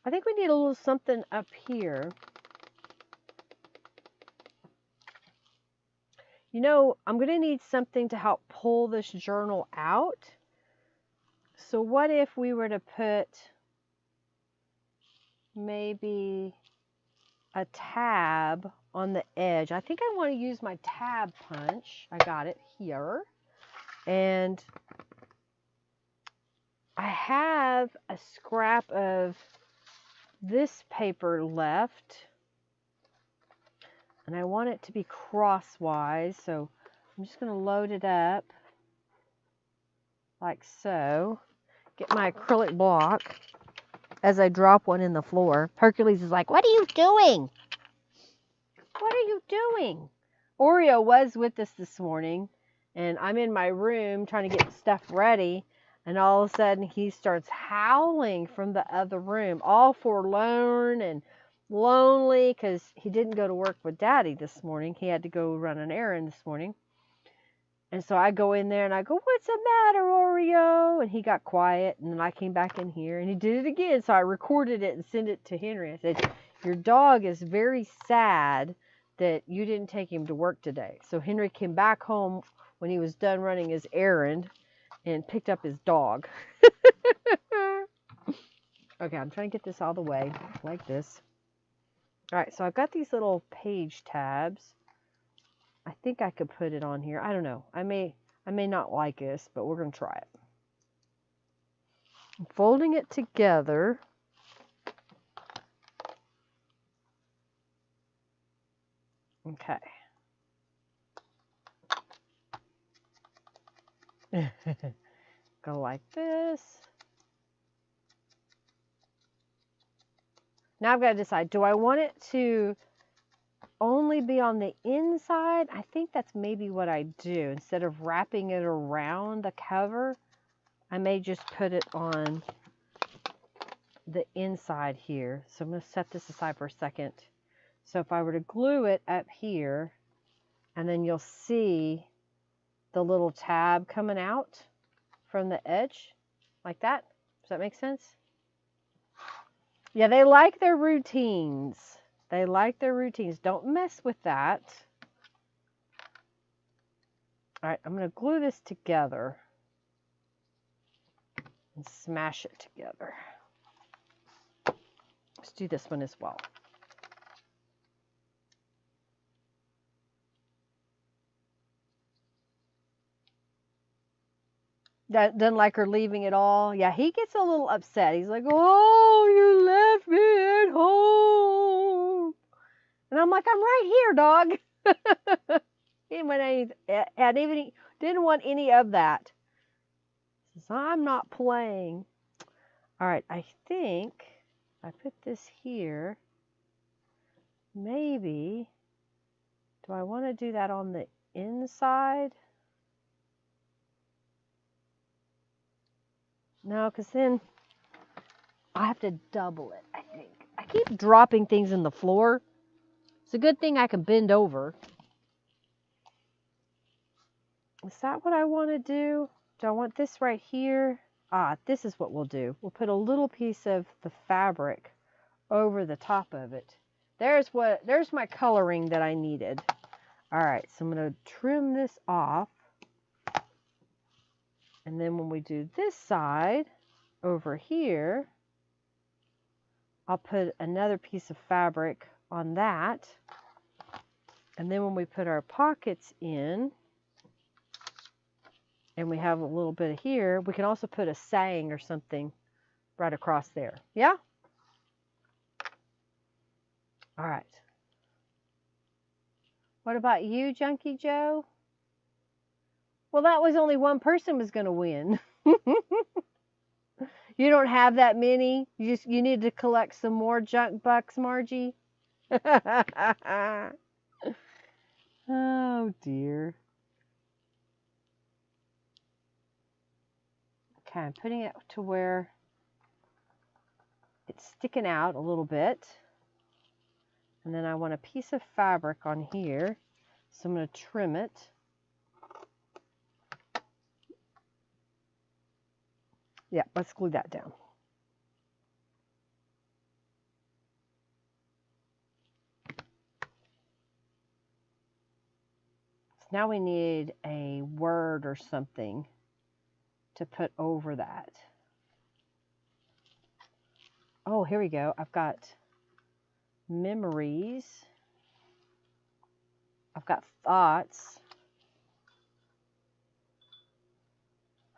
I think we need a little something up here. You know, I'm going to need something to help pull this journal out. So what if we were to put maybe a tab on the edge? I think I want to use my tab punch. I got it here. And I have a scrap of this paper left. And I want it to be crosswise, so I'm just going to load it up like so. Get my acrylic block as I drop one in the floor. Hercules is like, what are you doing? What are you doing? Oreo was with us this morning, and I'm in my room trying to get stuff ready, and all of a sudden he starts howling from the other room, all forlorn and lonely because he didn't go to work with Daddy this morning. He had to go run an errand this morning. And so I go in there and I go, what's the matter, Oreo? And he got quiet, and then I came back in here and he did it again. So I recorded it and sent it to Henry. I said, your dog is very sad that you didn't take him to work today. So Henry came back home when he was done running his errand and picked up his dog. Okay, I'm trying to get this all the way like this. All right, so I've got these little page tabs. I think I could put it on here. I don't know. I may not like this, but we're going to try it. I'm folding it together. Okay. Go like this. Now I've got to decide, do I want it to only be on the inside? I think that's maybe what I do. Instead of wrapping it around the cover, I may just put it on the inside here. So I'm going to set this aside for a second. So if I were to glue it up here, and then you'll see the little tab coming out from the edge like that. Does that make sense? Yeah, they like their routines. They like their routines. Don't mess with that. All right, I'm going to glue this together and smash it together. Let's do this one as well. That doesn't like her leaving it all. Yeah, he gets a little upset. He's like, oh, you left me at home. And I'm like, I'm right here, dog. He didn't want any of that. He says, I'm not playing. All right, I think if I put this here, maybe, do I want to do that on the inside? No, because then I have to double it, I think. I keep dropping things in the floor. It's a good thing I can bend over. Is that what I want to do? Do I want this right here? Ah, this is what we'll do. We'll put a little piece of the fabric over the top of it. There's my coloring that I needed. All right, so I'm going to trim this off. And then when we do this side over here, I'll put another piece of fabric on that. And then when we put our pockets in, and we have a little bit of here, we can also put a saying or something right across there. Yeah? All right. What about you, Junkie Joe? Well, that was only one person was going to win. You don't have that many? You need to collect some more junk bucks, Margie? Oh, dear. Okay, I'm putting it to where it's sticking out a little bit. And then I want a piece of fabric on here. So I'm going to trim it. Yeah, let's glue that down. So now we need a word or something to put over that. Oh, here we go. I've got memories. I've got thoughts.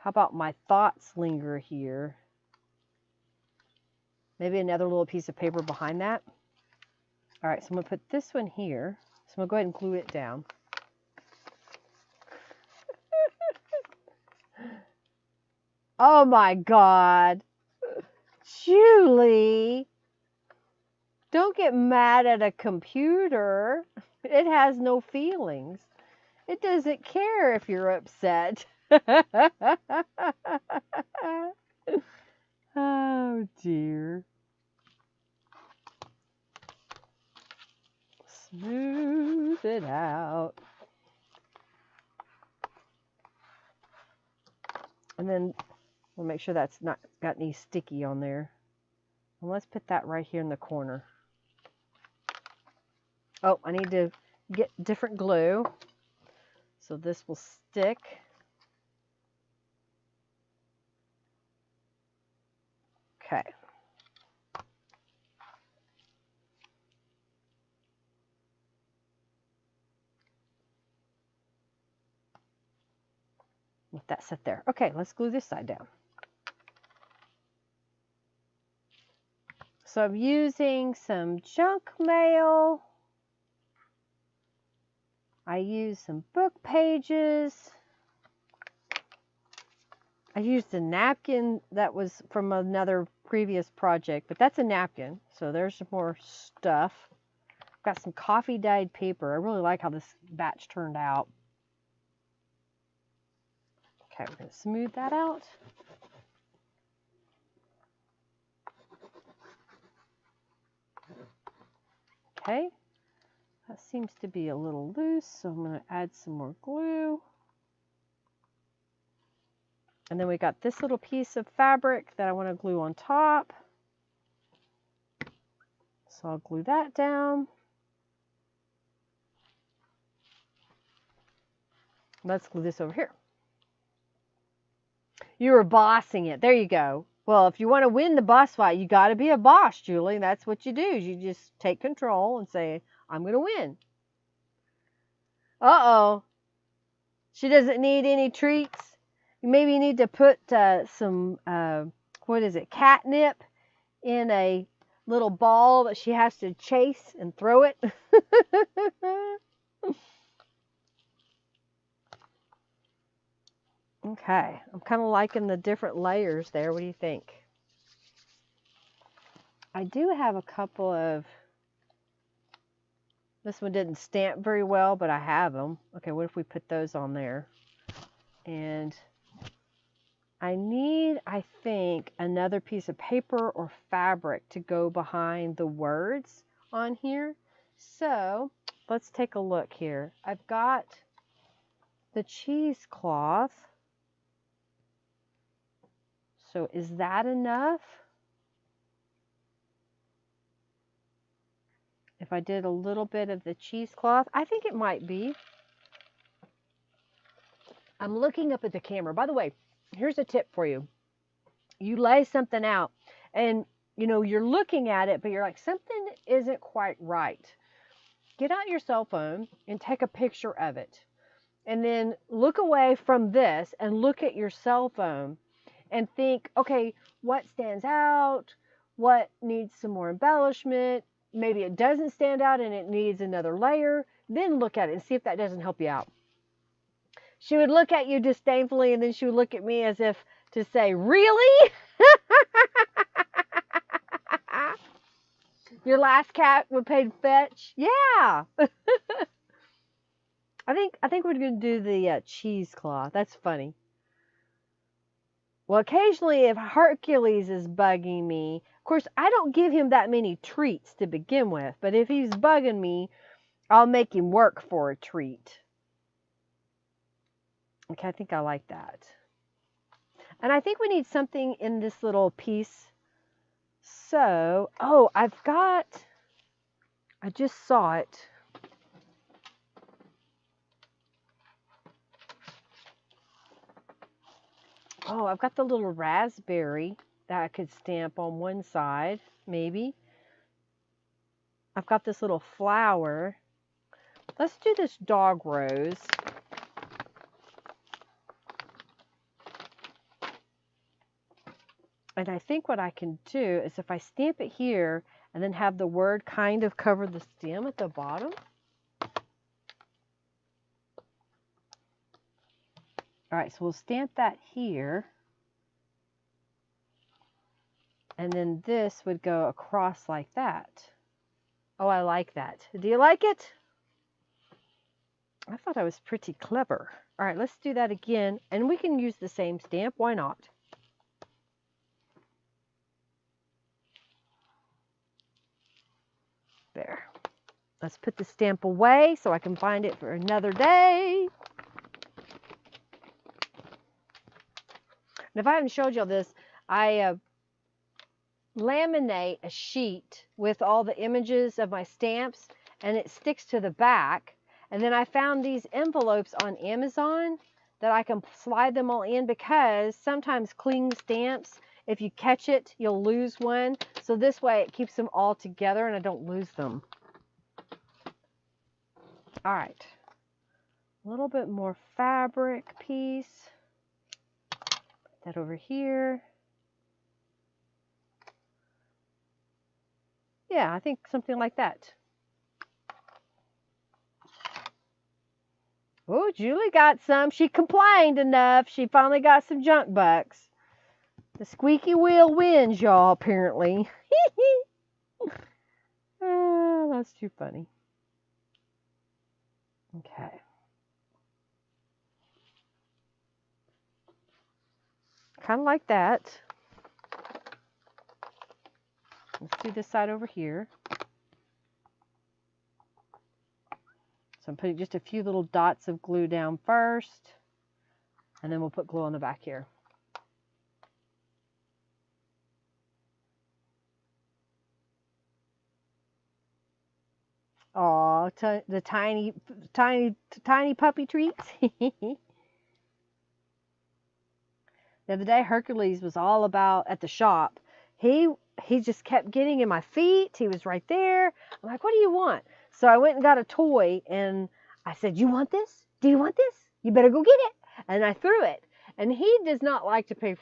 How about my thoughts linger here? Maybe another little piece of paper behind that. All right, so I'm going to put this one here. So I'm going to go ahead and glue it down. Oh my God. Julie, don't get mad at a computer. It has no feelings. It doesn't care if you're upset. Oh dear. Smooth it out. And then we'll make sure that's not got any sticky on there. And let's put that right here in the corner. Oh, I need to get different glue. So this will stick. Okay. Let that sit there. Okay, let's glue this side down. So I'm using some junk mail. I use some book pages. I used a napkin that was from another previous project, but that's a napkin. So there's some more stuff. Got some coffee dyed paper. I really like how this batch turned out. Okay, we're going to smooth that out. Okay, that seems to be a little loose, so I'm going to add some more glue. And then we got this little piece of fabric that I want to glue on top. So I'll glue that down. Let's glue this over here. You were bossing it. There you go. Well, if you want to win the boss fight, you got to be a boss, Julie. That's what you do. You just take control and say, I'm going to win. Uh-oh. She doesn't need any treats. You maybe need to put some, what is it, catnip in a little ball that she has to chase and throw it. Okay, I'm kind of liking the different layers there. What do you think? I do have a couple of, this one didn't stamp very well, but I have them. Okay, what if we put those on there? And I need, I think, another piece of paper or fabric to go behind the words on here. So let's take a look here. I've got the cheesecloth. So is that enough? If I did a little bit of the cheesecloth, I think it might be. I'm looking up at the camera. By the way, here's a tip for you. You lay something out and you know, you're looking at it, but you're like, something isn't quite right. Get out your cell phone and take a picture of it. And then look away from this and look at your cell phone and think, okay, what stands out? What needs some more embellishment? Maybe it doesn't stand out and it needs another layer. Then look at it and see if that doesn't help you out. She would look at you disdainfully and then she would look at me as if to say, really? Your last cat would pay fetch? Yeah. I think we're going to do the cheesecloth. That's funny. Well, occasionally if Hercules is bugging me, of course, I don't give him that many treats to begin with, but if he's bugging me, I'll make him work for a treat. Okay, I think I like that. And I think we need something in this little piece. So, oh, I just saw it. Oh, I've got the little raspberry that I could stamp on one side, maybe. I've got this little flower. Let's do this dog rose. And I think what I can do is if I stamp it here and then have the word kind of cover the stem at the bottom. All right, so we'll stamp that here. And then this would go across like that. Oh, I like that. Do you like it? I thought I was pretty clever. All right, let's do that again. And we can use the same stamp. Why not? There. Let's put the stamp away so I can find it for another day. And if I haven't showed y'all this, I laminate a sheet with all the images of my stamps and it sticks to the back. And then I found these envelopes on Amazon that I can slide them all in because sometimes cling stamps, if you catch it, you'll lose one. So this way it keeps them all together and I don't lose them. All right, a little bit more fabric piece. Put that over here. Yeah, I think something like that. Oh, Julie got some. She complained enough. She finally got some junk bucks. The squeaky wheel wins, y'all, apparently. Oh, that's too funny. Okay. Kind of like that. Let's do this side over here. So I'm putting just a few little dots of glue down first, and then we'll put glue on the back here. Oh, the tiny puppy treats. The other day, Hercules was all about at the shop. He just kept getting in my feet. He was right there. I'm like, what do you want? So I went and got a toy, and I said, you want this? Do you want this? You better go get it. And I threw it. And he does not like to play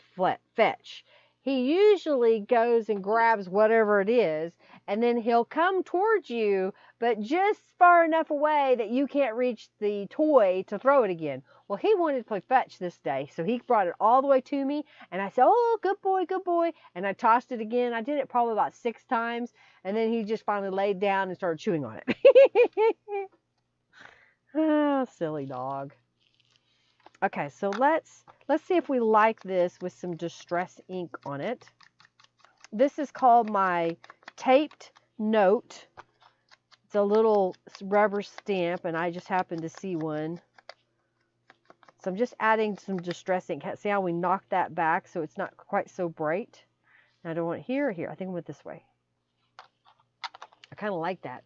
fetch. He usually goes and grabs whatever it is, and then he'll come towards you, but just far enough away that you can't reach the toy to throw it again. Well, he wanted to play fetch this day, so he brought it all the way to me, and I said, oh, good boy, good boy, and I tossed it again. I did it probably about 6 times, and then he just finally laid down and started chewing on it. Oh, silly dog. Okay, so let's see if we like this with some distress ink on it. This is called my taped note. It's a little rubber stamp, and I just happened to see one. So I'm just adding some distress ink. See how we knocked that back so it's not quite so bright? And I don't want it here or here. I think I went this way. I kind of like that.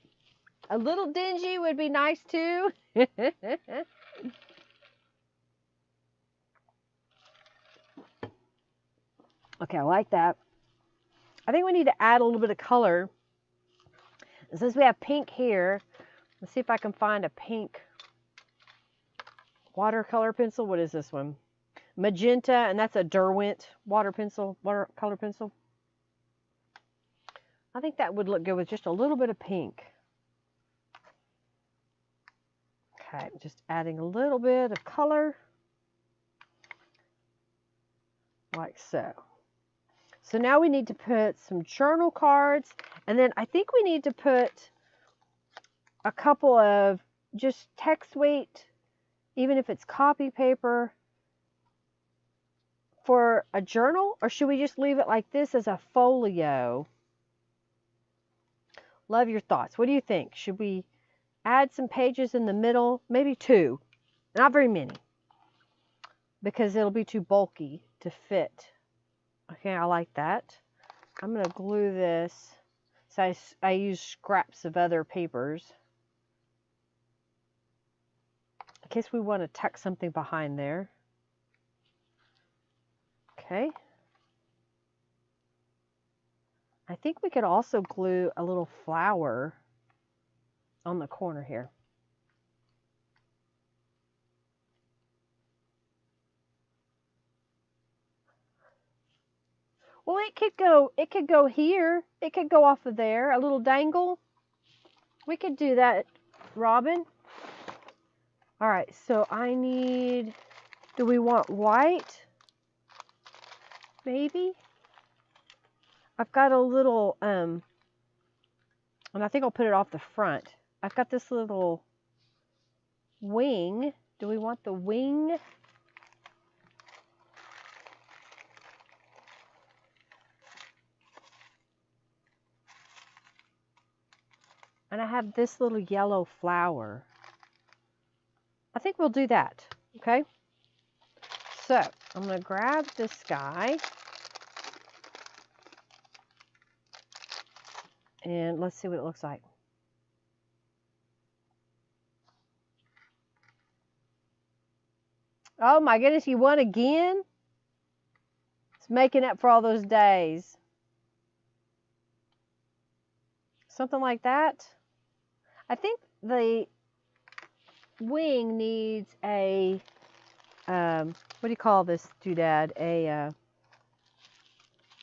A little dingy would be nice too. Okay, I like that. I think we need to add a little bit of color. And since we have pink here, let's see if I can find a pink watercolor pencil. What is this one? Magenta, and that's a Derwent watercolor pencil. I think that would look good with just a little bit of pink. Okay, just adding a little bit of color. Like so. So now we need to put some journal cards, and then I think we need to put a couple of just text weight, even if it's copy paper, for a journal, or should we just leave it like this as a folio? Love your thoughts. What do you think? Should we add some pages in the middle? Maybe 2, not very many, because it'll be too bulky to fit. Okay, I like that. I'm going to glue this. So I use scraps of other papers in case we want to tuck something behind there. Okay. I think we could also glue a little flower on the corner here. Well, it could go here. It could go off of there, a little dangle. We could do that, Robin. All right, so I need, do we want white? Maybe. I've got a little, and I think I'll put it off the front. I've got this little wing. Do we want the wing? And I have this little yellow flower. I think we'll do that, okay? So I'm going to grab this guy. And let's see what it looks like. Oh my goodness, you won again? It's making up for all those days. Something like that. I think the wing needs a, what do you call this doodad? A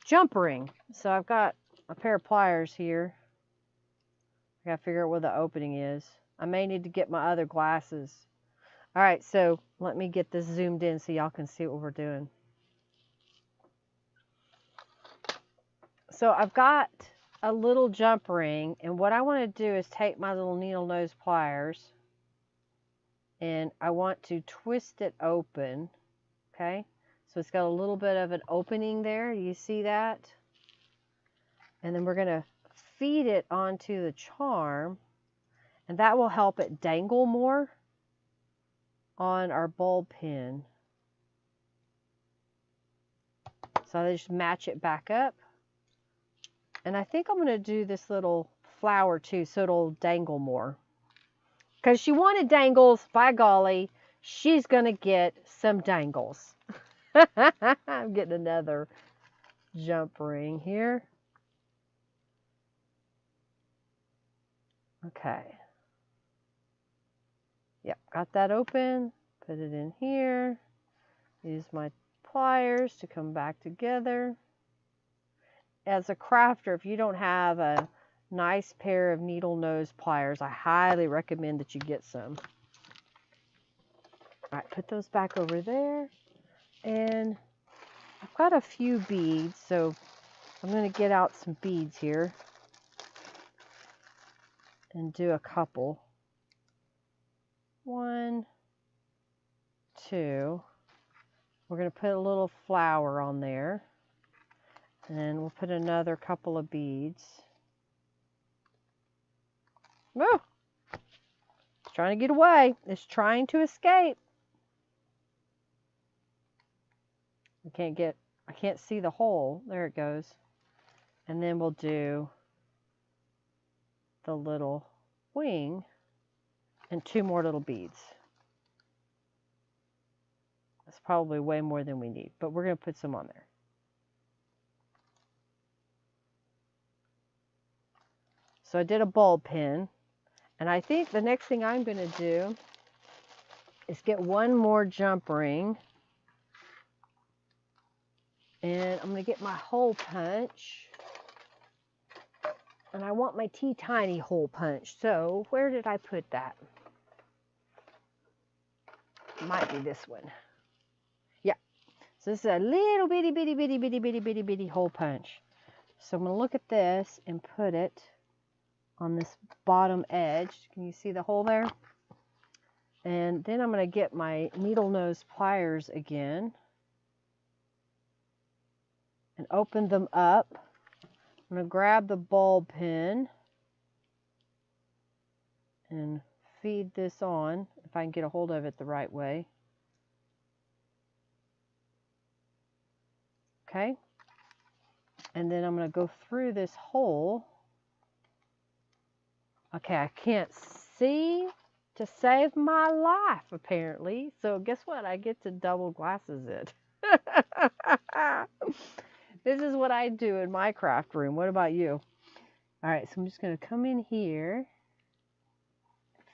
jump ring. So I've got a pair of pliers here. I gotta figure out where the opening is. I may need to get my other glasses. All right, so let me get this zoomed in so y'all can see what we're doing. So I've got a little jump ring, and what I want to do is take my little needle nose pliers and I want to twist it open, okay? So it's got a little bit of an opening there. You see that? And then we're going to feed it onto the charm, and that will help it dangle more on our bulb pin. So I just match it back up. And I think I'm going to do this little flower too, so it'll dangle more. Because she wanted dangles, by golly, she's going to get some dangles. I'm getting another jump ring here. Okay. Yep, got that open. Put it in here. Use my pliers to come back together. As a crafter, if you don't have a nice pair of needle nose pliers, I highly recommend that you get some. All right, put those back over there. And I've got a few beads, so I'm going to get out some beads here and do a couple. 1, 2. We're going to put a little flower on there. And we'll put another couple of beads. Woo! It's trying to get away. It's trying to escape. I can't see the hole. There it goes. And then we'll do the little wing and 2 more little beads. That's probably way more than we need, but we're going to put some on there. So I did a bulb pin, and I think the next thing I'm going to do is get one more jump ring, and I'm going to get my hole punch, and I want my teeny tiny hole punch. So where did I put that? Might be this one. Yeah. So this is a little bitty hole punch. So I'm going to look at this and put it on this bottom edge. Can you see the hole there? And then I'm going to get my needle nose pliers again and open them up. I'm going to grab the bulb pin and feed this on, if I can get a hold of it the right way. Okay. And then I'm going to go through this hole. Okay, I can't see to save my life, apparently. So guess what? I get to double glasses it. This is what I do in my craft room. What about you? All right, so I'm just going to come in here,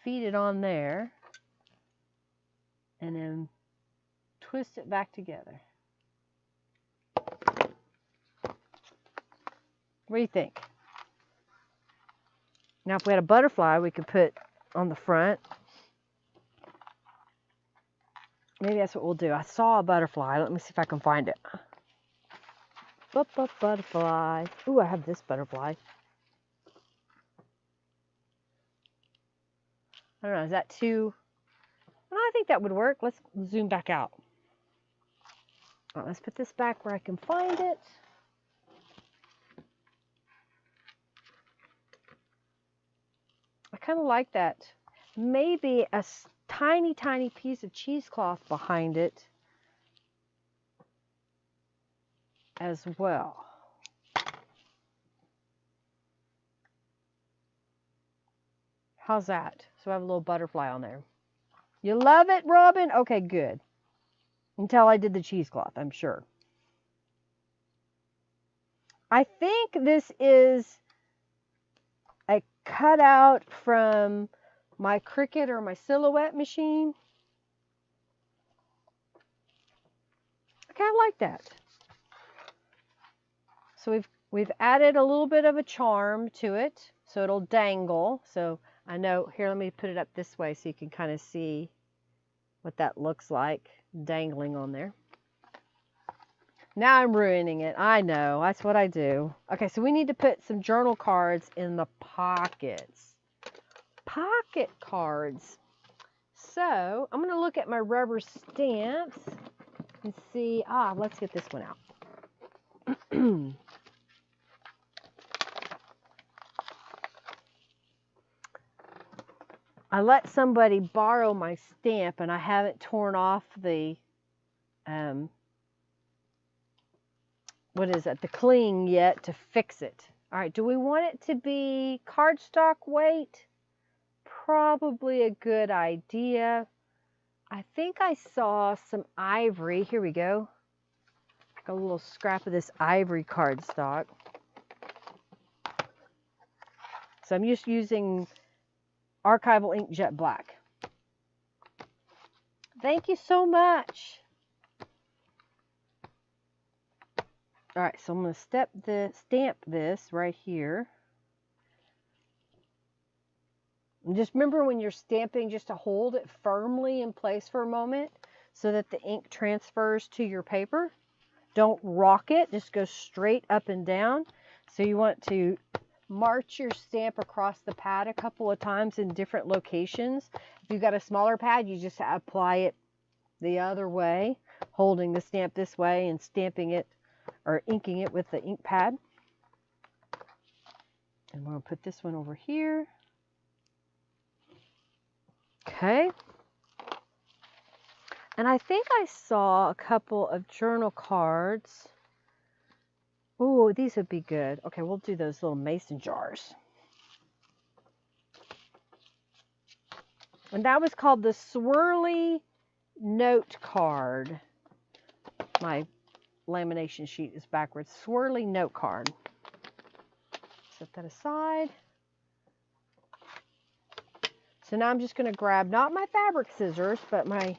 feed it on there, and then twist it back together. What do you think? Now, if we had a butterfly, we could put on the front. Maybe that's what we'll do. I saw a butterfly. Let me see if I can find it. Butterfly. Ooh, I have this butterfly. I don't know. Is that too? Well, I think that would work. Let's zoom back out. All right, let's put this back where I can find it. I kind of like that. Maybe a tiny, tiny piece of cheesecloth behind it as well. How's that? So I have a little butterfly on there. You love it, Robin? Okay, good. Until I did the cheesecloth, I'm sure. I think this is a cutout from my Cricut or my Silhouette machine. I kind of like that. So we've added a little bit of a charm to it, so it'll dangle. So I know, here, let me put it up this way so you can kind of see what that looks like dangling on there. Now I'm ruining it. I know, that's what I do. Okay, so we need to put some journal cards in the pockets. Pocket cards. So I'm gonna look at my rubber stamps and see, let's get this one out. I let somebody borrow my stamp and I haven't torn off the, the cling yet to fix it. All right, do we want it to be cardstock weight? Probably a good idea. I think I saw some ivory. Here we go. Got a little scrap of this ivory cardstock. So I'm just using archival ink jet black. Thank you so much. All right, so I'm going to stamp this right here. And just remember when you're stamping, just to hold it firmly in place for a moment so that the ink transfers to your paper. Don't rock it, just go straight up and down. So you want to march your stamp across the pad a couple of times in different locations. If you've got a smaller pad, you just apply it the other way, holding the stamp this way and stamping it or inking it with the ink pad. And we're going to put this one over here. Okay. And I think I saw a couple of journal cards. Oh, these would be good. Okay, we'll do those little mason jars. And that was called the swirly note card. My lamination sheet is backwards. Swirly note card. Set that aside. So now I'm just going to grab, not my fabric scissors, but my,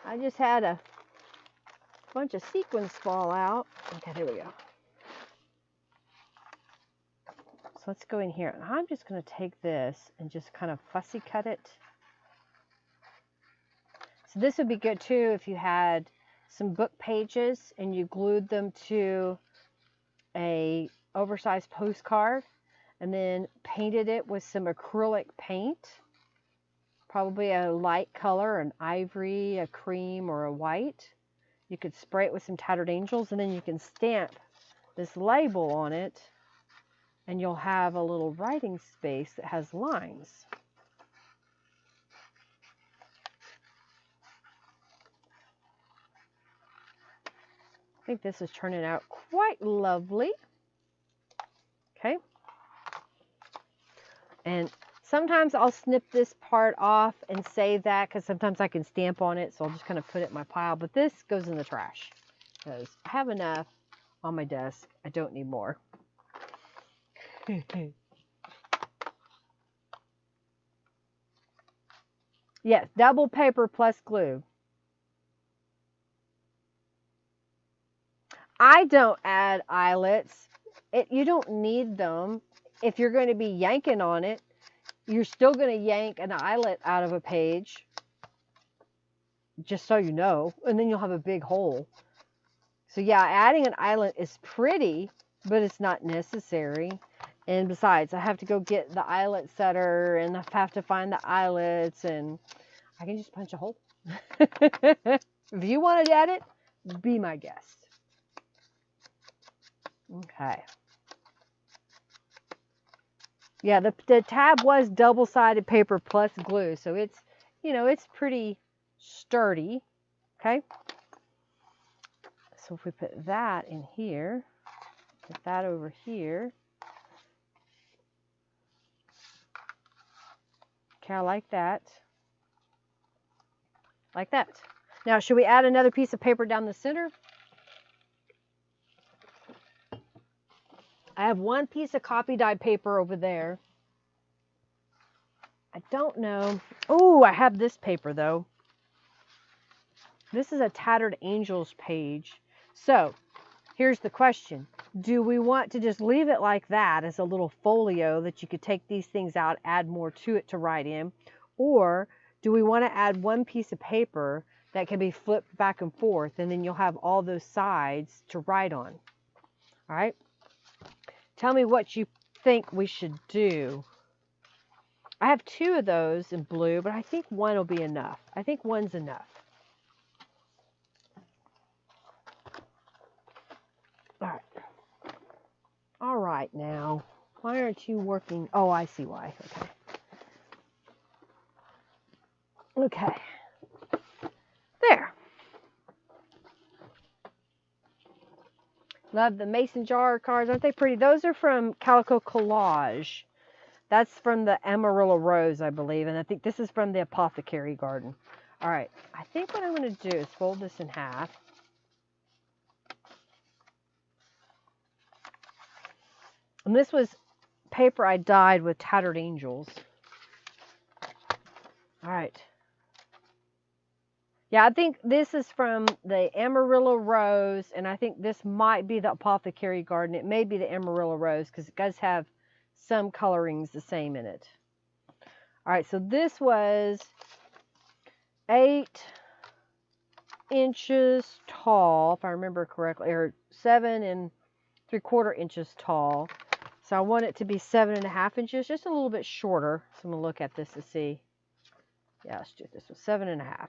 I just had a bunch of sequins fall out. Okay, there we go. So let's go in here. And I'm just going to take this and just kind of fussy cut it. So this would be good too if you had some book pages and you glued them to a oversized postcard and then painted it with some acrylic paint, probably a light color, an ivory, a cream, or a white. You could spray it with some Tattered Angels, and then you can stamp this label on it, and you'll have a little writing space that has lines. I think this is turning out quite lovely. Okay. And sometimes I'll snip this part off and save that because sometimes I can stamp on it, so I'll just kind of put it in my pile. But this goes in the trash because I have enough on my desk. I don't need more. Yes, double paper plus glue. I don't add eyelets. You don't need them. If you're going to be yanking on it, you're still going to yank an eyelet out of a page, just so you know, and then you'll have a big hole. So yeah, adding an eyelet is pretty, but it's not necessary. And besides, I have to go get the eyelet setter, and I have to find the eyelets, and I can just punch a hole. If you want to add it, be my guest. Okay. Yeah, the tab was double-sided paper plus glue, so it's, you know, it's pretty sturdy. Okay. So if we put that in here, put that over here. Okay, I like that. Like that. Now, should we add another piece of paper down the center? I have one piece of copy dyed paper over there. I don't know. Oh, I have this paper though. This is a Tattered Angels page. So here's the question. Do we want to just leave it like that as a little folio that you could take these things out, add more to it to write in? Or do we want to add one piece of paper that can be flipped back and forth, and then you'll have all those sides to write on. All right. Tell me what you think we should do. I have 2 of those in blue, but I think 1 will be enough. I think 1's enough. All right. All right now. Why aren't you working? Oh, I see why. Okay. Okay. There. Love the mason jar cards. Aren't they pretty? Those are from Calico Collage. That's from the Amarillo Rose, I believe. And I think this is from the Apothecary Garden. All right. I think what I'm going to do is fold this in half. And this was paper I dyed with Tattered Angels. All right. Yeah, I think this is from the Amarillo Rose, and I think this might be the Apothecary Garden. It may be the Amarillo Rose because it does have some colorings the same in it. All right, so this was 8 inches tall, if I remember correctly, or 7 3/4 inches tall. So I want it to be 7.5 inches, just a little bit shorter. So I'm going to look at this to see. Yeah, let's do this with 7.5.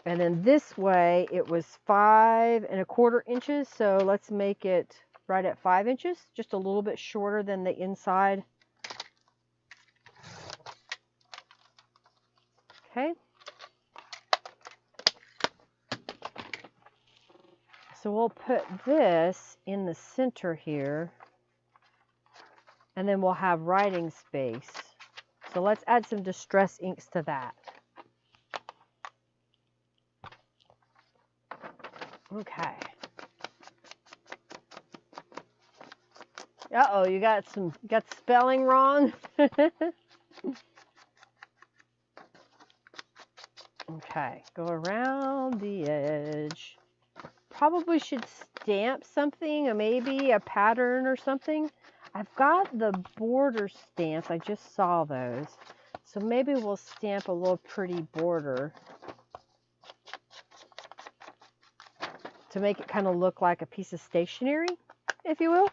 And then this way it was 5 1/4 inches. So let's make it right at 5 inches, just a little bit shorter than the inside. Okay. So we'll put this in the center here, and then we'll have writing space. So let's add some distress inks to that. Okay. Uh-oh, you got spelling wrong. Okay, go around the edge. Probably should stamp something, or maybe a pattern or something. I've got the border stamps. I just saw those. So maybe we'll stamp a little pretty border to make it kind of look like a piece of stationery, if you will.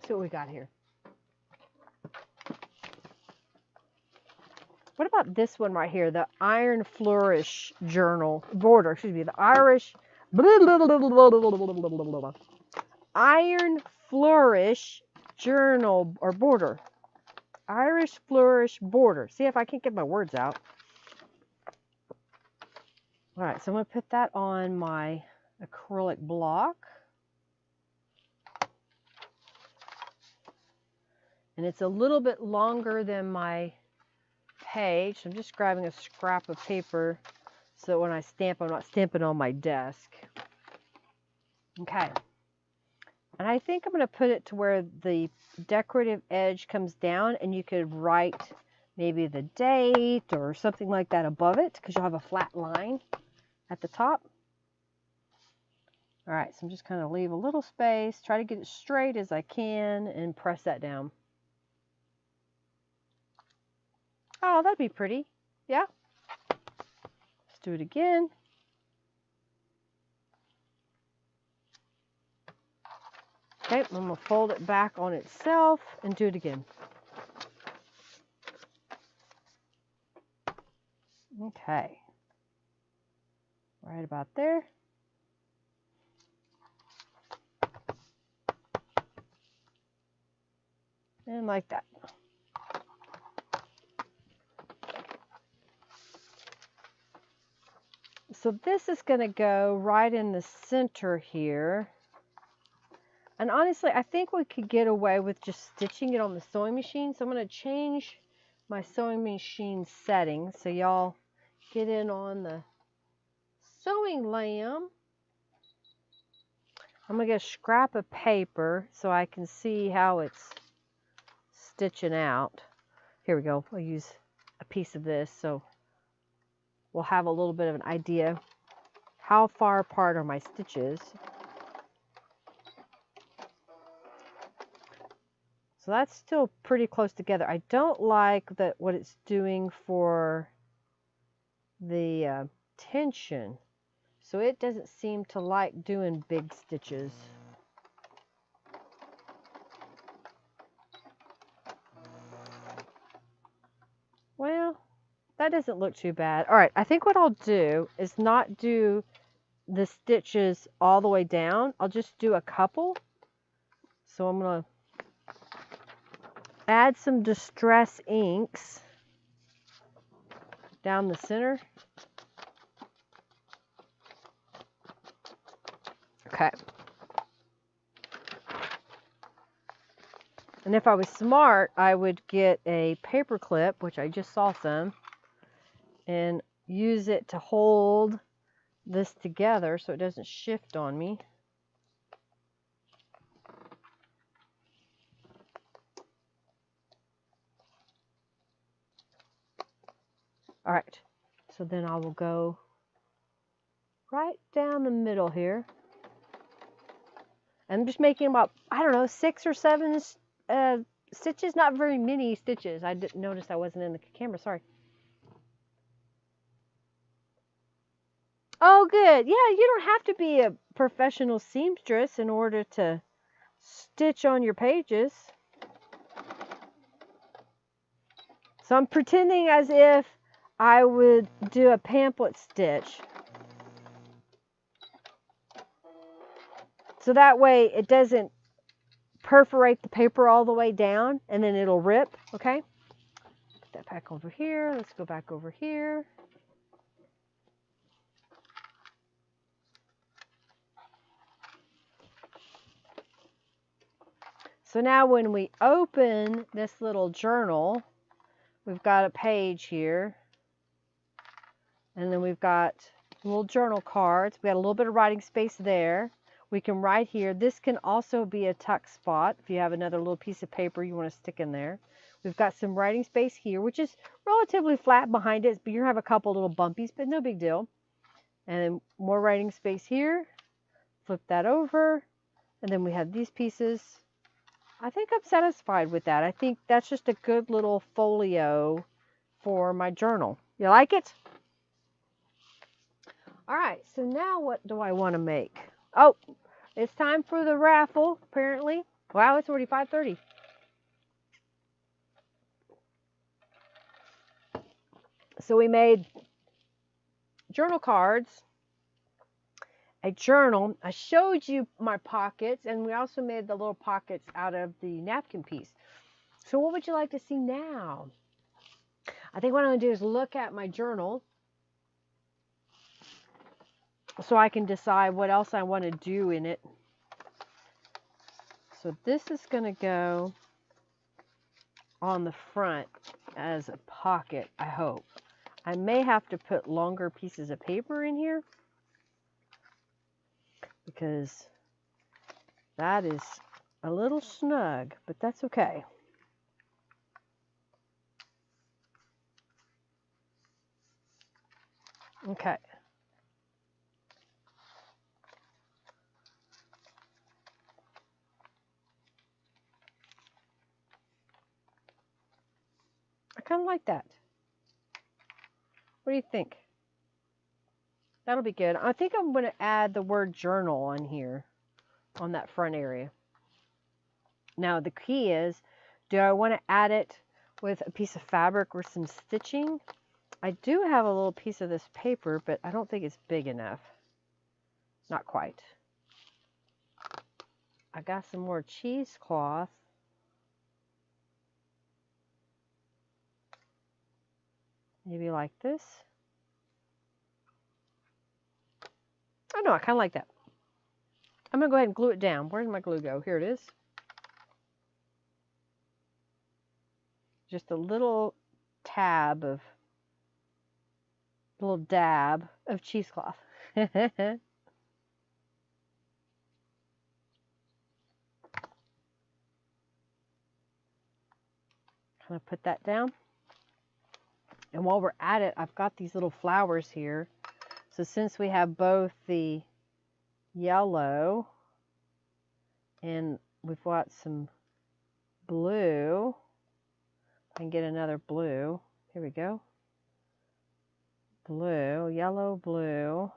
See what we got here. What about this one right here? The Iron Flourish journal border. Excuse me. The Iron Flourish journal or border. Irish Flourish border. See if I can't get my words out. All right, so I'm going to put that on my acrylic block. And it's a little bit longer than my page. I'm just grabbing a scrap of paper so that when I stamp, I'm not stamping on my desk. Okay. And I think I'm going to put it to where the decorative edge comes down, and you could write maybe the date or something like that above it, because you'll have a flat line at the top. All right, so I'm just kind of leave a little space, try to get it straight as I can, and press that down. Oh, that'd be pretty. Yeah. Let's do it again. Okay, I'm going to fold it back on itself and do it again. Okay. Right about there. And like that. So this is going to go right in the center here. And honestly, I think we could get away with just stitching it on the sewing machine. So I'm going to change my sewing machine settings so y'all get in on the sewing lamb. I'm going to get a scrap of paper so I can see how it's stitching out. Here we go. I'll use a piece of this so we'll have a little bit of an idea how far apart are my stitches. So So that's still pretty close together. I don't like that what it's doing for the tension. So it doesn't seem to like doing big stitches. Well, that doesn't look too bad. All right, I think what I'll do is not do the stitches all the way down. I'll just do a couple. So I'm going to add some distress inks down the center. Okay. And if I was smart, I would get a paper clip, which I just saw some, and use it to hold this together so it doesn't shift on me. All right, so then I will go right down the middle here. I'm just making about, I don't know, 6 or 7 stitches, not very many stitches. I didn't notice I wasn't in the camera, sorry. Oh, good. Yeah, you don't have to be a professional seamstress in order to stitch on your pages. So I'm pretending as if I would do a pamphlet stitch. So that way it doesn't perforate the paper all the way down and then it'll rip, okay? Put that back over here. Let's go back over here. So now when we open this little journal, we've got a page here. And then we've got little journal cards. We got a little bit of writing space there. We can write here. This can also be a tuck spot if you have another little piece of paper you want to stick in there. We've got some writing space here, which is relatively flat behind it, but you have a couple little bumpies, but no big deal. And then more writing space here. Flip that over. And then we have these pieces. I think I'm satisfied with that. I think that's just a good little folio for my journal. You like it? All right, so now what do I want to make? Oh, it's time for the raffle, apparently. Wow, it's already 5:30. So we made journal cards, a journal. I showed you my pockets, and we also made the little pockets out of the napkin piece. So what would you like to see now? I think what I'm going to do is look at my journal so I can decide what else I want to do in it. So this is going to go on the front as a pocket, I hope. I may have to put longer pieces of paper in here because that is a little snug, but that's okay. Okay. I kind of like that. What do you think? That'll be good. I think I'm going to add the word journal on here, on that front area. Now the key is, do I want to add it with a piece of fabric or some stitching? I do have a little piece of this paper, but I don't think it's big enough. Not quite. I got some more cheesecloth. Maybe like this. Oh no, I kind of like that. I'm going to go ahead and glue it down. Where did my glue go? Here it is. Just a little dab of cheesecloth. Kind of put that down. And while we're at it, I've got these little flowers here. So since we have both the yellow and we've got some blue. I can get another blue. Here we go. Blue, yellow, blue.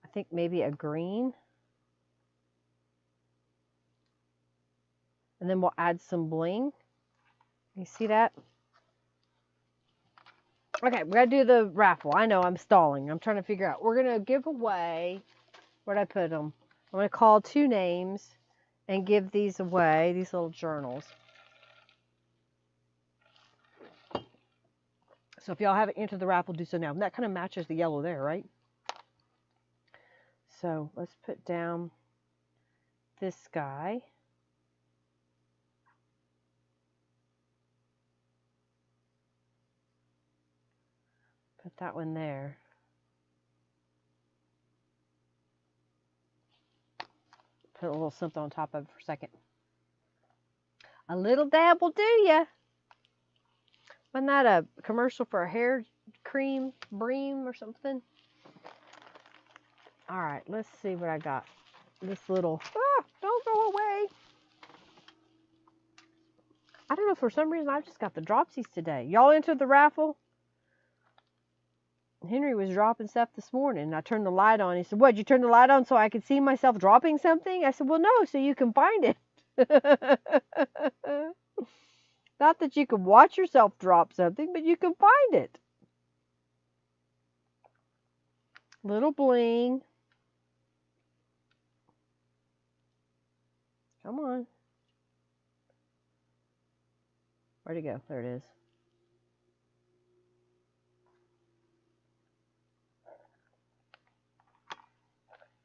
I think maybe a green. And then we'll add some bling. You see that? Okay, we gotta do the raffle. I know I'm stalling. I'm trying to figure out. We're gonna give away, where'd I put them? I'm gonna call 2 names and give these away, these little journals. So if y'all haven't entered the raffle, do so now. And that kind of matches the yellow there, right? So let's put down this guy. Put that one there. Put a little something on top of it for a second. A little dab will do ya. Wasn't that a commercial for a hair cream, Bream or something? All right, let's see what I got. This little, don't go away. I don't know, for some reason, I just got the dropsies today. Y'all entered the raffle? Henry was dropping stuff this morning. I turned the light on. He said, what, you turn the light on so I could see myself dropping something? I said, well, no, so you can find it. Not that you can watch yourself drop something, but you can find it. Little bling. Come on. Where'd it go? There it is.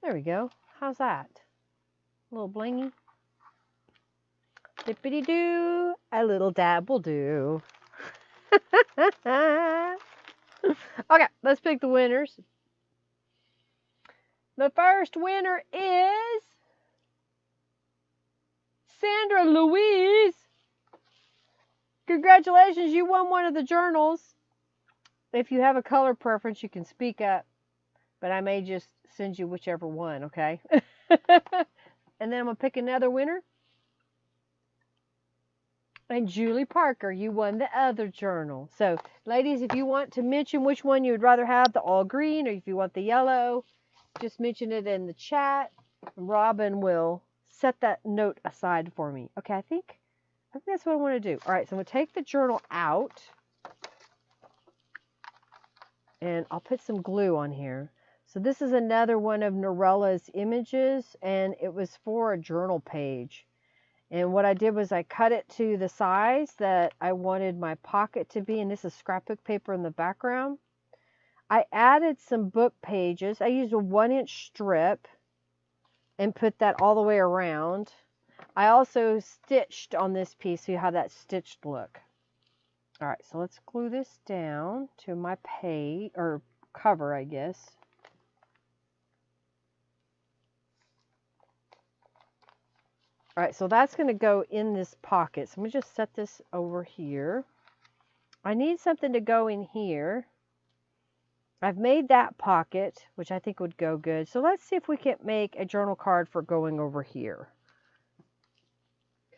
There we go. How's that? A little blingy. Dippity-doo. A little dab will do. Okay, let's pick the winners. The first winner is Sandra Louise. Congratulations, you won one of the journals. If you have a color preference, you can speak up, but I may just send you whichever one, okay? And then I'm going to pick another winner. And Julie Parker, you won the other journal. So, ladies, if you want to mention which one you would rather have, the all green, or if you want the yellow, just mention it in the chat. Robin will set that note aside for me. Okay, I think that's what I want to do. All right, so I'm going to take the journal out. And I'll put some glue on here. So this is another one of Norella's images, and it was for a journal page. And what I did was I cut it to the size that I wanted my pocket to be, and this is scrapbook paper in the background. I added some book pages. I used a 1-inch strip and put that all the way around. I also stitched on this piece, so you have that stitched look. All right, so let's glue this down to my page, or cover, I guess. All right, so that's going to go in this pocket. So I'm going to just set this over here. I need something to go in here. I've made that pocket, which I think would go good. So let's see if we can make a journal card for going over here.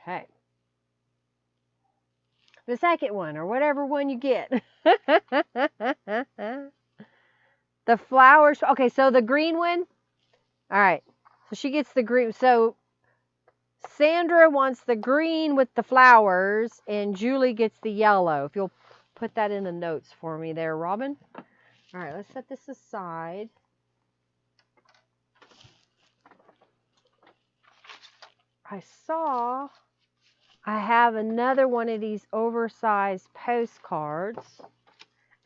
Okay. The second one, or whatever one you get. The flowers. Okay, so the green one. All right. So she gets the green. So Sandra wants the green with the flowers, and Julie gets the yellow. If you'll put that in the notes for me there, Robin. All right, let's set this aside. I have another one of these oversized postcards.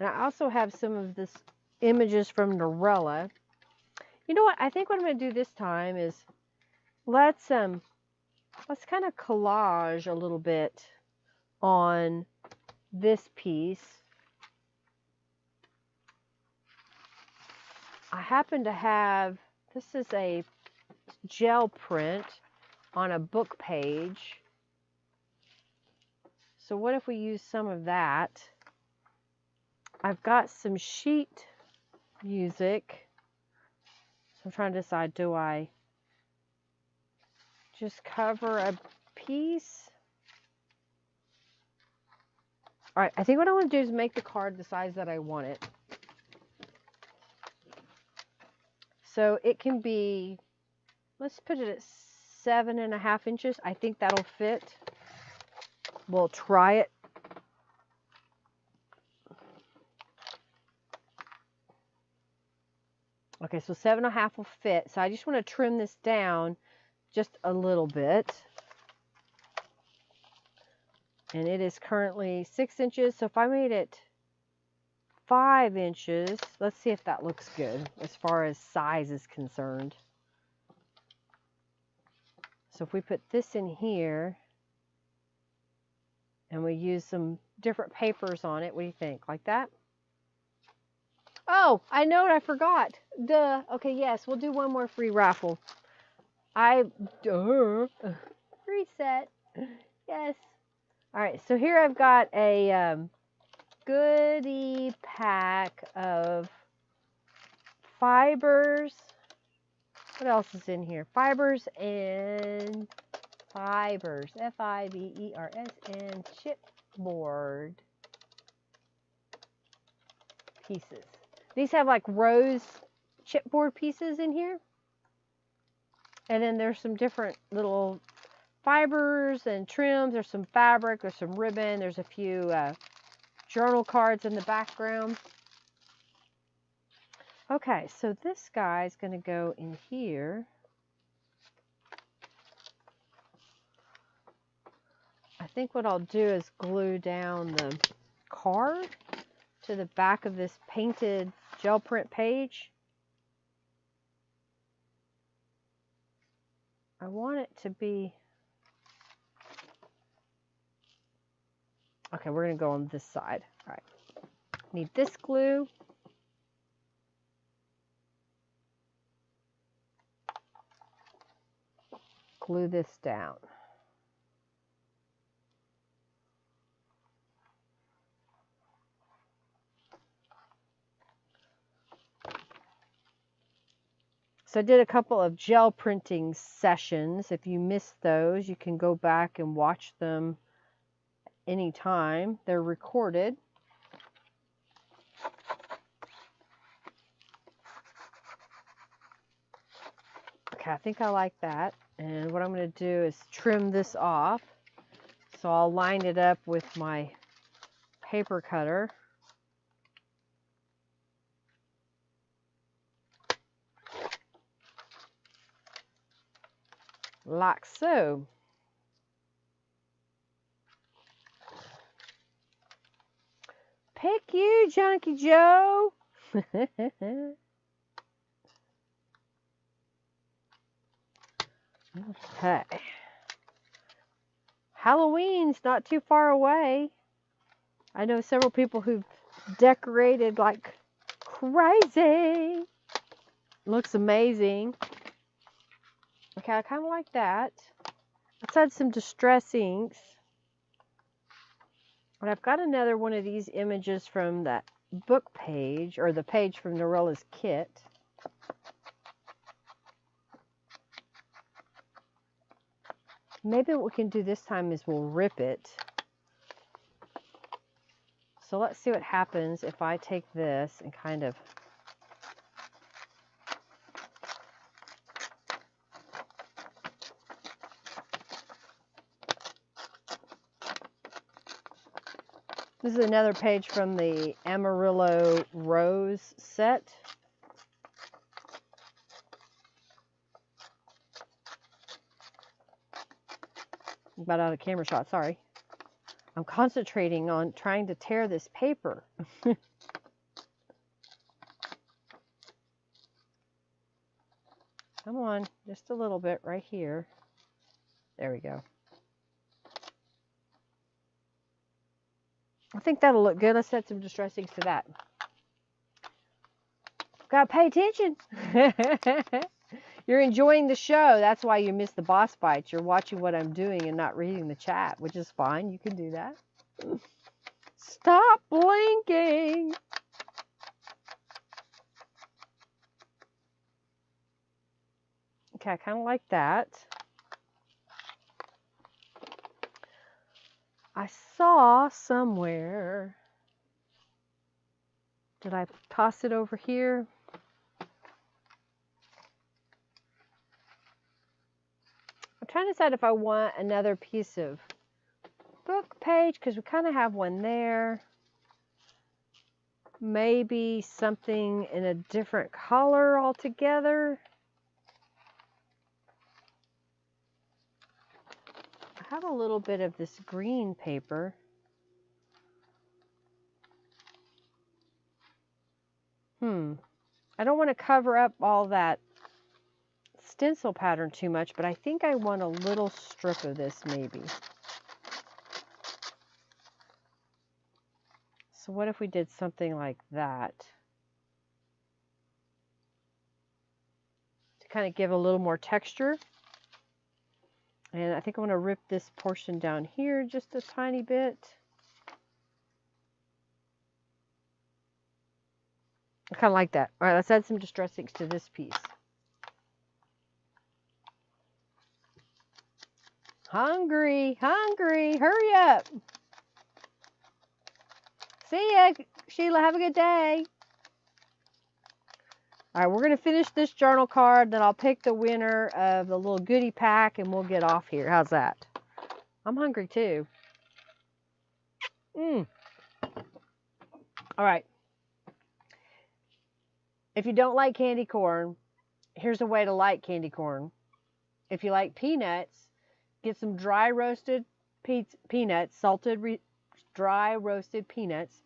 And I also have some of this images from Norella. You know what? I think what I'm going to do this time is let's kind of collage a little bit on this piece. I happen to have, this is a gel print on a book page. So what if we use some of that? I've got some sheet music. So I'm trying to decide, do I just cover a piece. All right, I think what I want to do is make the card the size that I want it. So it can be, let's put it at 7.5 inches. I think that'll fit. We'll try it. Okay, so 7.5 will fit. So I just want to trim this down just a little bit. And it is currently 6 inches. So if I made it 5 inches, let's see if that looks good as far as size is concerned. So if we put this in here and we use some different papers on it, what do you think? Like that? Oh, I know what I forgot. Duh. Okay, yes, we'll do one more free raffle. Reset. Yes. All right, so here I've got a goodie pack of fibers. What else is in here? Fibers and fibers. Fibers and chipboard pieces. These have like rose chipboard pieces in here. And then there's some different little fibers and trims. There's some fabric. There's some ribbon. There's a few journal cards in the background. Okay, so this guy is going to go in here. I think what I'll do is glue down the card to the back of this painted gel print page. I want it to be, okay, we're going to go on this side. All right, need this glue. Glue this down. So I did a couple of gel printing sessions. If you missed those, you can go back and watch them anytime. They're recorded. Okay, I think I like that. And what I'm going to do is trim this off. So I'll line it up with my paper cutter. Like so. Pick you, Junkie Joe. Okay. Halloween's not too far away. I know several people who've decorated like crazy. Looks amazing. Okay, I kind of like that. Let's add some distress inks. And I've got another one of these images from that book page, or the page from Norella's kit. Maybe what we can do this time is we'll rip it. So let's see what happens if I take this and kind of this is another page from the Amarillo Rose set. About out of camera shot, sorry. I'm concentrating on trying to tear this paper. Come on, just a little bit right here. There we go. I think that'll look good. Let's add some distress inks to that. Gotta pay attention. You're enjoying the show. That's why you missed the boss bites. You're watching what I'm doing and not reading the chat, which is fine. You can do that. Stop blinking. Okay, I kind of like that. I saw somewhere, did I toss it over here? I'm trying to decide if I want another piece of book page, because we kind of have one there. Maybe something in a different color altogether. I have a little bit of this green paper. I don't want to cover up all that stencil pattern too much, but I think I want a little strip of this maybe. So what if we did something like that? To kind of give a little more texture. And I think I'm going to rip this portion down here just a tiny bit. I kind of like that. All right, let's add some distress inks to this piece. Hungry, hungry, hurry up. See ya, Sheila, have a good day. All right, we're going to finish this journal card, then I'll pick the winner of the little goodie pack and we'll get off here. How's that? I'm hungry too. All right. If you don't like candy corn, here's a way to like candy corn. If you like peanuts, get some dry roasted peanuts, salted dry roasted peanuts,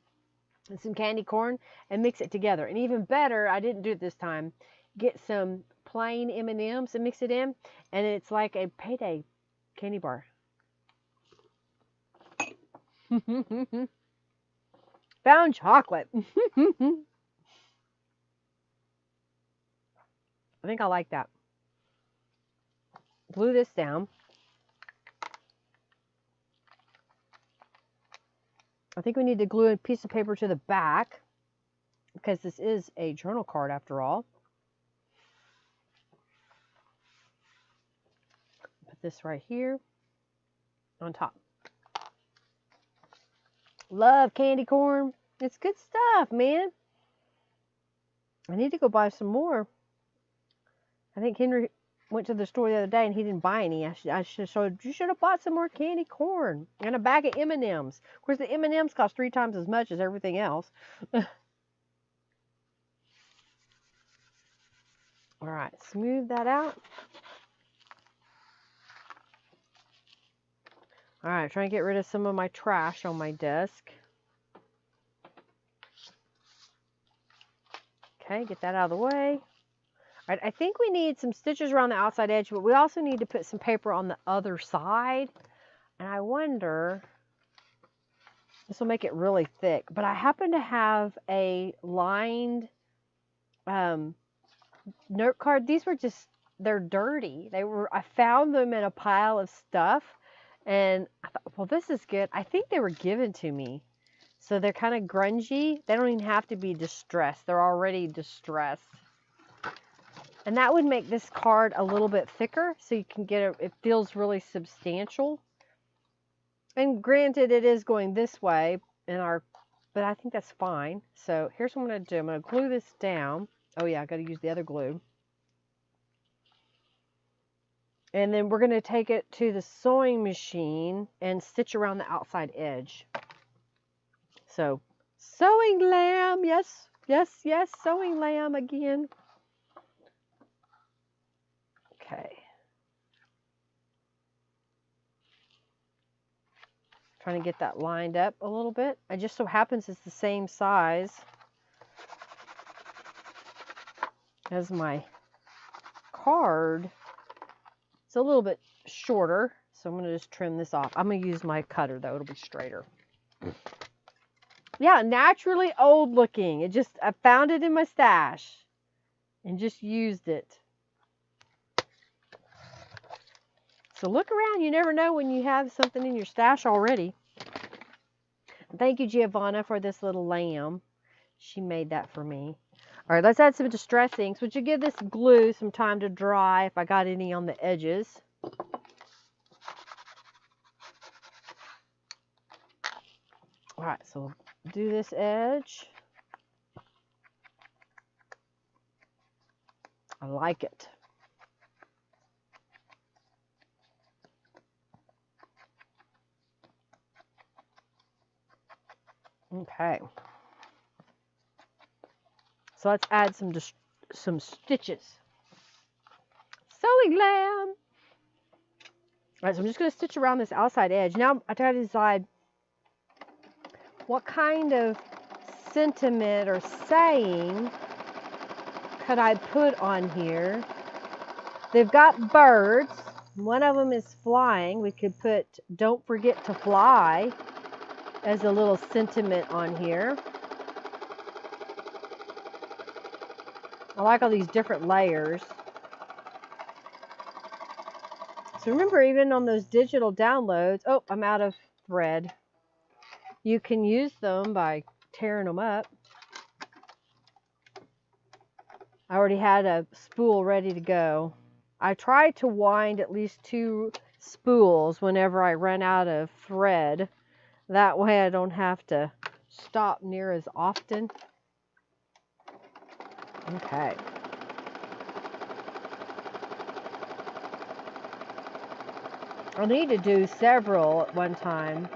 and some candy corn, and mix it together. And even better, I didn't do it this time, get some plain M&Ms and mix it in, and it's like a payday candy bar. Found chocolate. I think I like that. Glue this down. I think we need to glue a piece of paper to the back because this is a journal card after all. Put this right here on top. Love candy corn. It's good stuff, man. I need to go buy some more. I think Henry went to the store the other day and he didn't buy any. I should have you should have bought some more candy corn and a bag of M&Ms. Of course, the M&Ms cost 3 times as much as everything else. All right, smooth that out. All right, trying to get rid of some of my trash on my desk. Okay, get that out of the way. All right, I think we need some stitches around the outside edge, but we also need to put some paper on the other side. And I wonder, this will make it really thick, but I happen to have a lined note card. These were just, they're dirty. I found them in a pile of stuff and I thought, well, this is good. I think they were given to me. So they're kind of grungy. They don't even have to be distressed. They're already distressed. And that would make this card a little bit thicker so you can get it feels really substantial. And granted, it is going this way but I think that's fine. So here's what I'm going to do. I'm going to glue this down. Oh yeah, I got to use the other glue. And then we're going to take it to the sewing machine and stitch around the outside edge. So, sewing lamb, yes, yes, yes, sewing lamb again. Okay. Trying to get that lined up a little bit. It just so happens it's the same size as my card. It's a little bit shorter, so I'm going to just trim this off. I'm going to use my cutter, though. It'll be straighter. Yeah, naturally old looking. I found it in my stash and just used it. So look around. You never know when you have something in your stash already. Thank you, Giovanna, for this little lamb. She made that for me. All right, let's add some distress inks, which will give this glue some time to dry if I got any on the edges. All right, so we'll do this edge. I like it. Okay. So let's add some stitches. Sewing glam. All right, so I'm just going to stitch around this outside edge. Now I try to decide what kind of sentiment or saying could I put on here. They've got birds. One of them is flying. We could put "Don't forget to fly" as a little sentiment on here. I like all these different layers. So remember, even on those digital downloads, oh, I'm out of thread. You can use them by tearing them up. I already had a spool ready to go. I try to wind at least 2 spools whenever I run out of thread. That way I don't have to stop near as often. Okay. I'll need to do several at one time.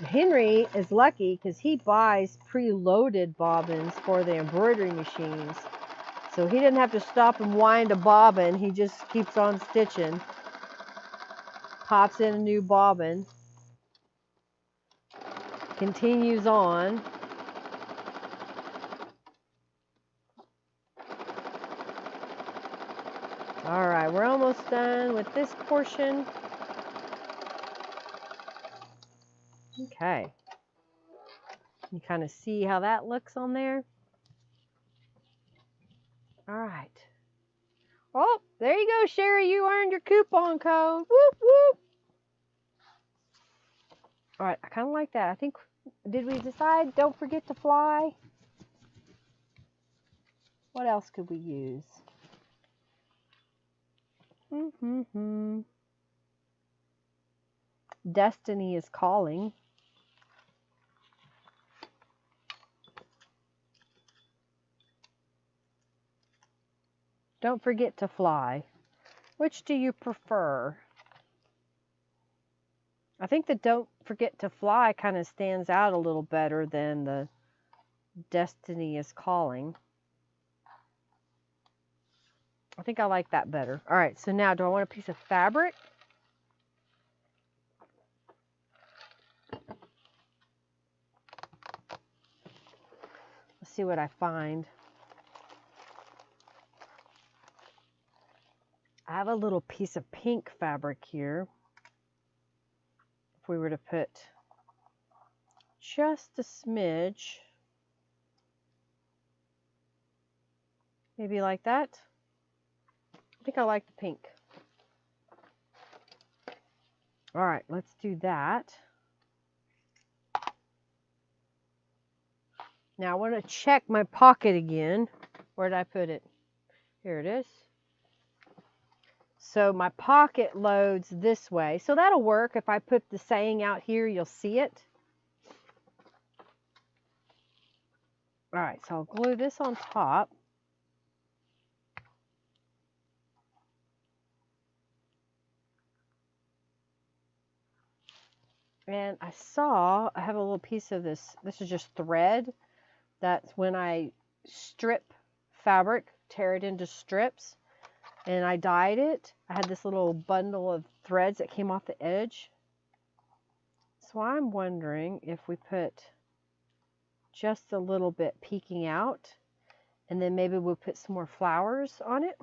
Henry is lucky because he buys preloaded bobbins for the embroidery machines. So he didn't have to stop and wind a bobbin. He just keeps on stitching. Pops in a new bobbin. Continues on. All right, we're almost done with this portion. Okay. You kind of see how that looks on there. All right. Oh, there you go, Sherry. You earned your coupon code. Whoop, whoop. All right, I kind of like that. I think, did we decide "Don't forget to fly"? What else could we use? Destiny is calling. Don't forget to fly. Which do you prefer? I think the "Don't forget to fly" kind of stands out a little better than the "Destiny is calling." I think I like that better. All right, so now do I want a piece of fabric? Let's see what I find. I have a little piece of pink fabric here. If we were to put just a smidge, maybe like that. I think I like the pink. All right, let's do that. Now I want to check my pocket again. Where did I put it? Here it is. So my pocket loads this way. So that'll work. If I put the saying out here, you'll see it. All right, so I'll glue this on top. And I have a little piece of this. This is just thread. That's when I strip fabric, tear it into strips. And I dyed it. I had this little bundle of threads that came off the edge. So I'm wondering if we put just a little bit peeking out, and then maybe we'll put some more flowers on it.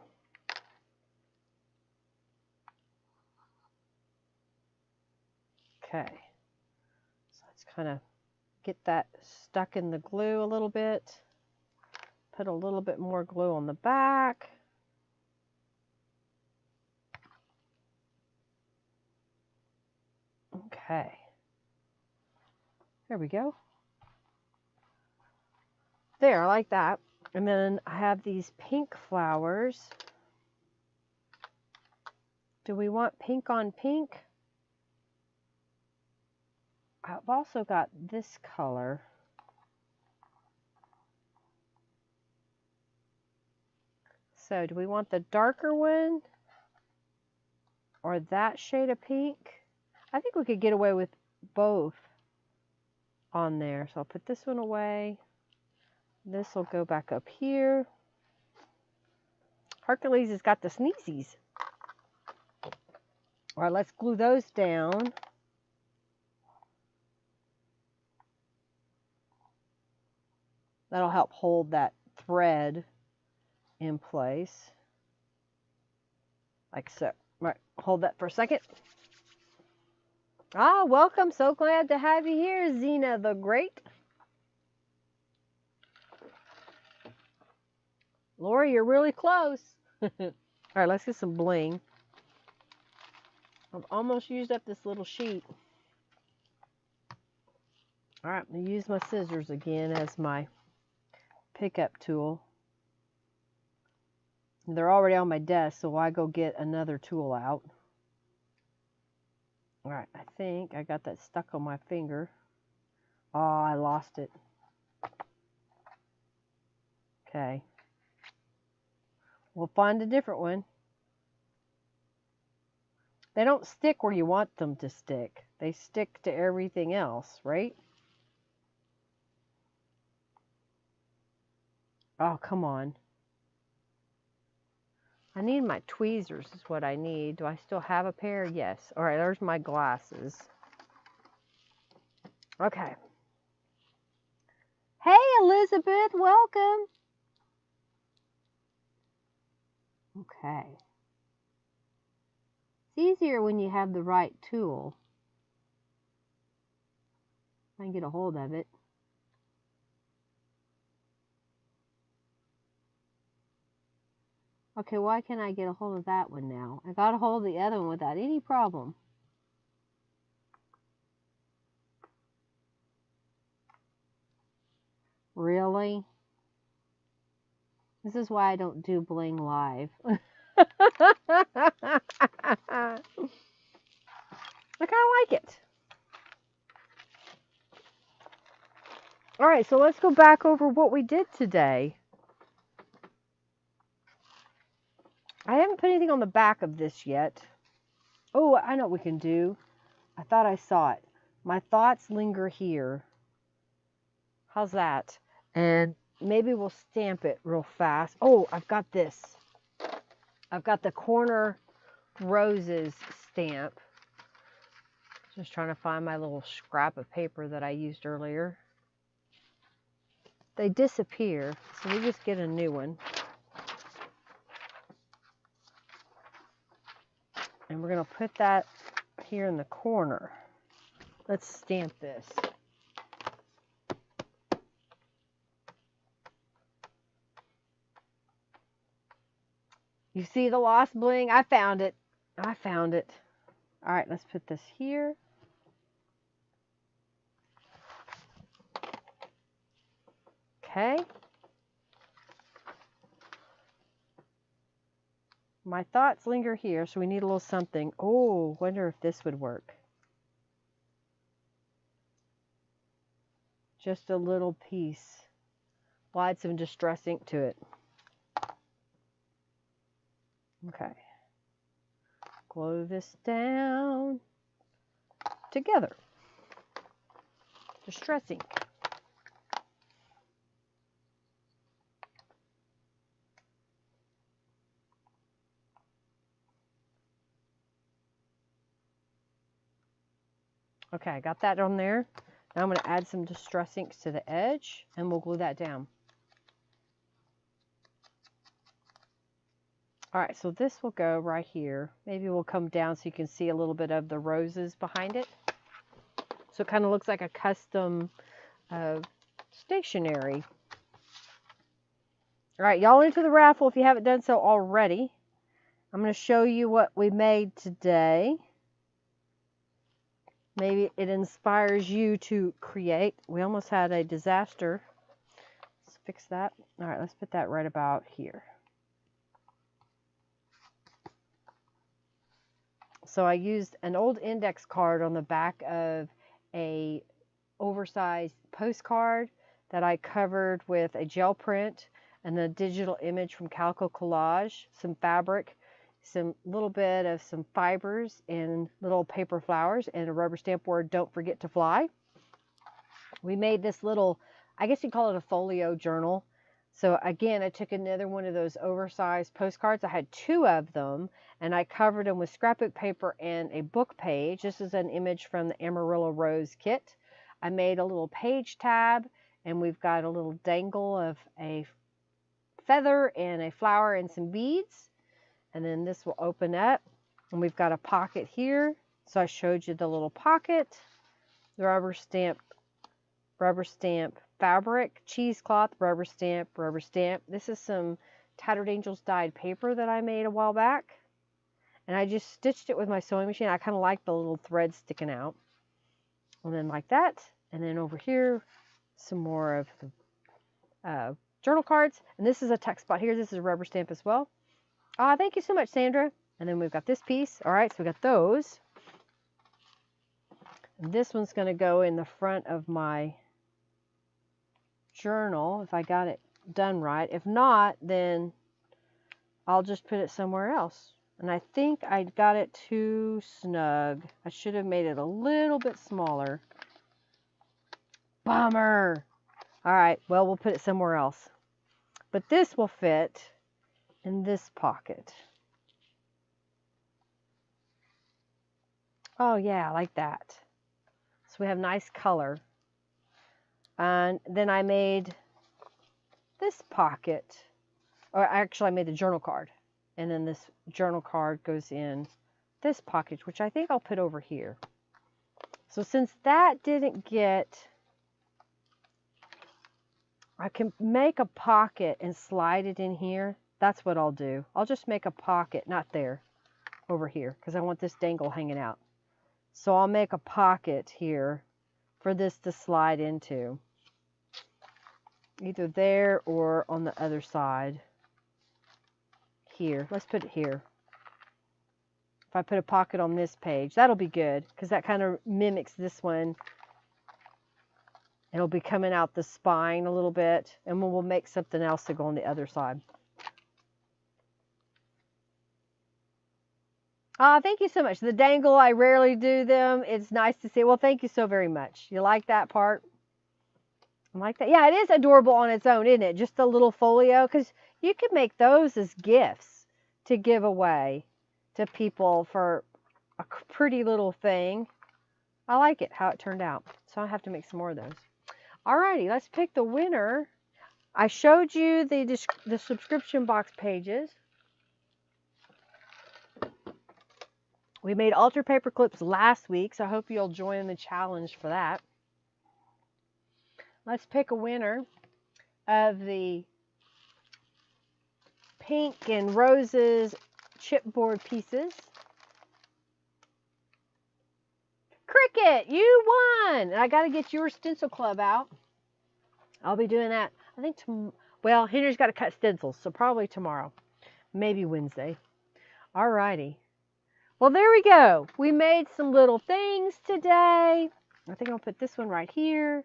Okay. So let's kind of get that stuck in the glue a little bit. Put a little bit more glue on the back. Okay, there we go. There, I like that. And then I have these pink flowers. Do we want pink on pink? I've also got this color. So do we want the darker one or that shade of pink? I think we could get away with both on there. So I'll put this one away. This will go back up here. Hercules has got the sneezies. All right, let's glue those down. That'll help hold that thread in place. Like so. Right, hold that for a second. Ah, welcome. So glad to have you here, Zena the Great. Lori, you're really close. All right, let's get some bling. I've almost used up this little sheet. All right, I'm going to use my scissors again as my pickup tool. They're already on my desk, so why go get another tool out? All right, I think I got that stuck on my finger. Oh, I lost it. Okay. We'll find a different one. They don't stick where you want them to stick. They stick to everything else, right? Oh, come on. I need my tweezers is what I need. Do I still have a pair? Yes. All right, there's my glasses. Okay. Hey, Elizabeth, welcome. Okay. It's easier when you have the right tool. I can get a hold of it. Okay, why can't I get a hold of that one now? I got a hold of the other one without any problem. Really? This is why I don't do bling live. Look, I like it. All right, so let's go back over what we did today. I haven't put anything on the back of this yet. Oh, I know what we can do. I thought I saw it. My thoughts linger here. How's that? And maybe we'll stamp it real fast. Oh, I've got this. I've got the corner roses stamp. Just trying to find my little scrap of paper that I used earlier. They disappear, so we just get a new one. And we're going to put that here in the corner. Let's stamp this. You see the lost bling? I found it. I found it. All right, let's put this here. Okay. My thoughts linger here, so we need a little something. Oh, wonder if this would work. Just a little piece. We'll add some distress ink to it. Okay. Glue this down together. Distress ink. Okay, I got that on there. Now I'm going to add some distress inks to the edge, and we'll glue that down. All right, so this will go right here. Maybe we'll come down so you can see a little bit of the roses behind it. So it kind of looks like a custom stationery. All right, y'all into the raffle if you haven't done so already. I'm going to show you what we made today. Maybe it inspires you to create. We almost had a disaster. Let's fix that. All right, let's put that right about here. So I used an old index card on the back of a oversized postcard that I covered with a gel print and the digital image from Calico Collage, some fabric, some little bit of some fibers and little paper flowers, and a rubber stamp word, "Don't forget to fly." We made this little, I guess you call it a folio journal. So again, I took another one of those oversized postcards. I had 2 of them, and I covered them with scrapbook paper and a book page. This is an image from the Amarillo Rose kit. I made a little page tab, and we've got a little dangle of a feather and a flower and some beads. And then this will open up, and we've got a pocket here. So I showed you the little pocket, the rubber stamp fabric, cheesecloth, rubber stamp, rubber stamp. This is some Tattered Angels dyed paper that I made a while back. And I just stitched it with my sewing machine. I kind of like the little thread sticking out. And then like that. And then over here, some more of the journal cards. And this is a tuck spot here. This is a rubber stamp as well. Thank you so much, Sandra. And then we've got this piece. All right, so we got those. And this one's going to go in the front of my journal if I got it done right. If not, then I'll just put it somewhere else. And I think I got it too snug. I should have made it a little bit smaller. Bummer. All right, well, we'll put it somewhere else. But this will fit in this pocket. Oh yeah, I like that. So we have nice color. And then I made this pocket, or actually I made the journal card. And then this journal card goes in this pocket, which I think I'll put over here. So since that didn't get, I can make a pocket and slide it in here. That's what I'll do. I'll just make a pocket, not there, over here, because I want this dangle hanging out. So I'll make a pocket here for this to slide into. Either there or on the other side. Here. Let's put it here. If I put a pocket on this page, that'll be good, because that kind of mimics this one. It'll be coming out the spine a little bit, and we'll make something else to go on the other side. Thank you so much. The dangle, I rarely do them. It's nice to see. Well, thank you so very much. You like that part? I like that. Yeah, it is adorable on its own, isn't it? Just a little folio, because you can make those as gifts to give away to people for a pretty little thing. I like it, how it turned out. So I have to make some more of those. Alrighty, let's pick the winner. I showed you the subscription box pages. We made altar paper clips last week, so I hope you'll join the challenge for that. Let's pick a winner of the pink and roses chipboard pieces. Cricket, you won! And I got to get your stencil club out. I'll be doing that. I think well, Henry's got to cut stencils, so probably tomorrow, maybe Wednesday. Alrighty. Well, there we go. We made some little things today. I think I'll put this one right here.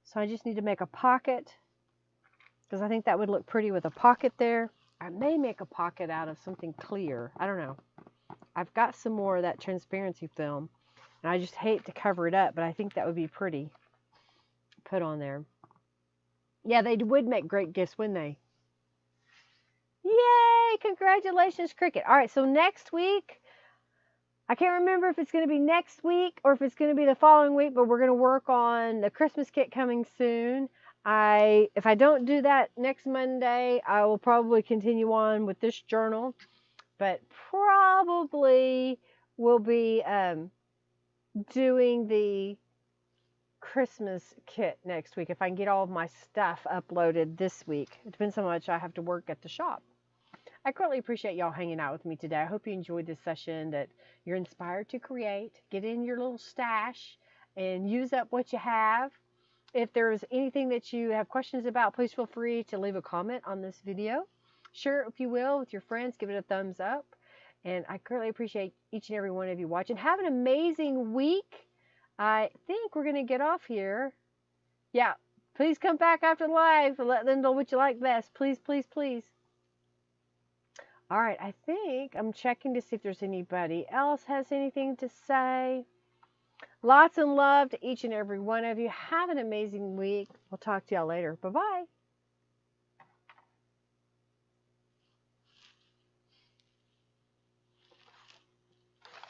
So I just need to make a pocket, because I think that would look pretty with a pocket there. I may make a pocket out of something clear. I don't know. I've got some more of that transparency film, and I just hate to cover it up, but I think that would be pretty put on there. Yeah, they would make great gifts, wouldn't they? Yay! Congratulations, Cricket. All right, so next week, I can't remember if it's going to be next week or if it's going to be the following week, but we're going to work on the Christmas kit coming soon. If I don't do that next Monday, I will probably continue on with this journal, but probably will be doing the Christmas kit next week if I can get all of my stuff uploaded this week. It depends how much I have to work at the shop. I greatly appreciate y'all hanging out with me today. I hope you enjoyed this session, that you're inspired to create, get in your little stash, and use up what you have. If there's anything that you have questions about, please feel free to leave a comment on this video. Share it if you will with your friends. Give it a thumbs up. And I greatly appreciate each and every one of you watching. Have an amazing week. I think we're going to get off here. Yeah, please come back after the live and let them know what you like best. Please, please, please. All right, I think I'm checking to see if there's anybody else has anything to say. Lots of love to each and every one of you. Have an amazing week. We'll talk to y'all later. Bye-bye.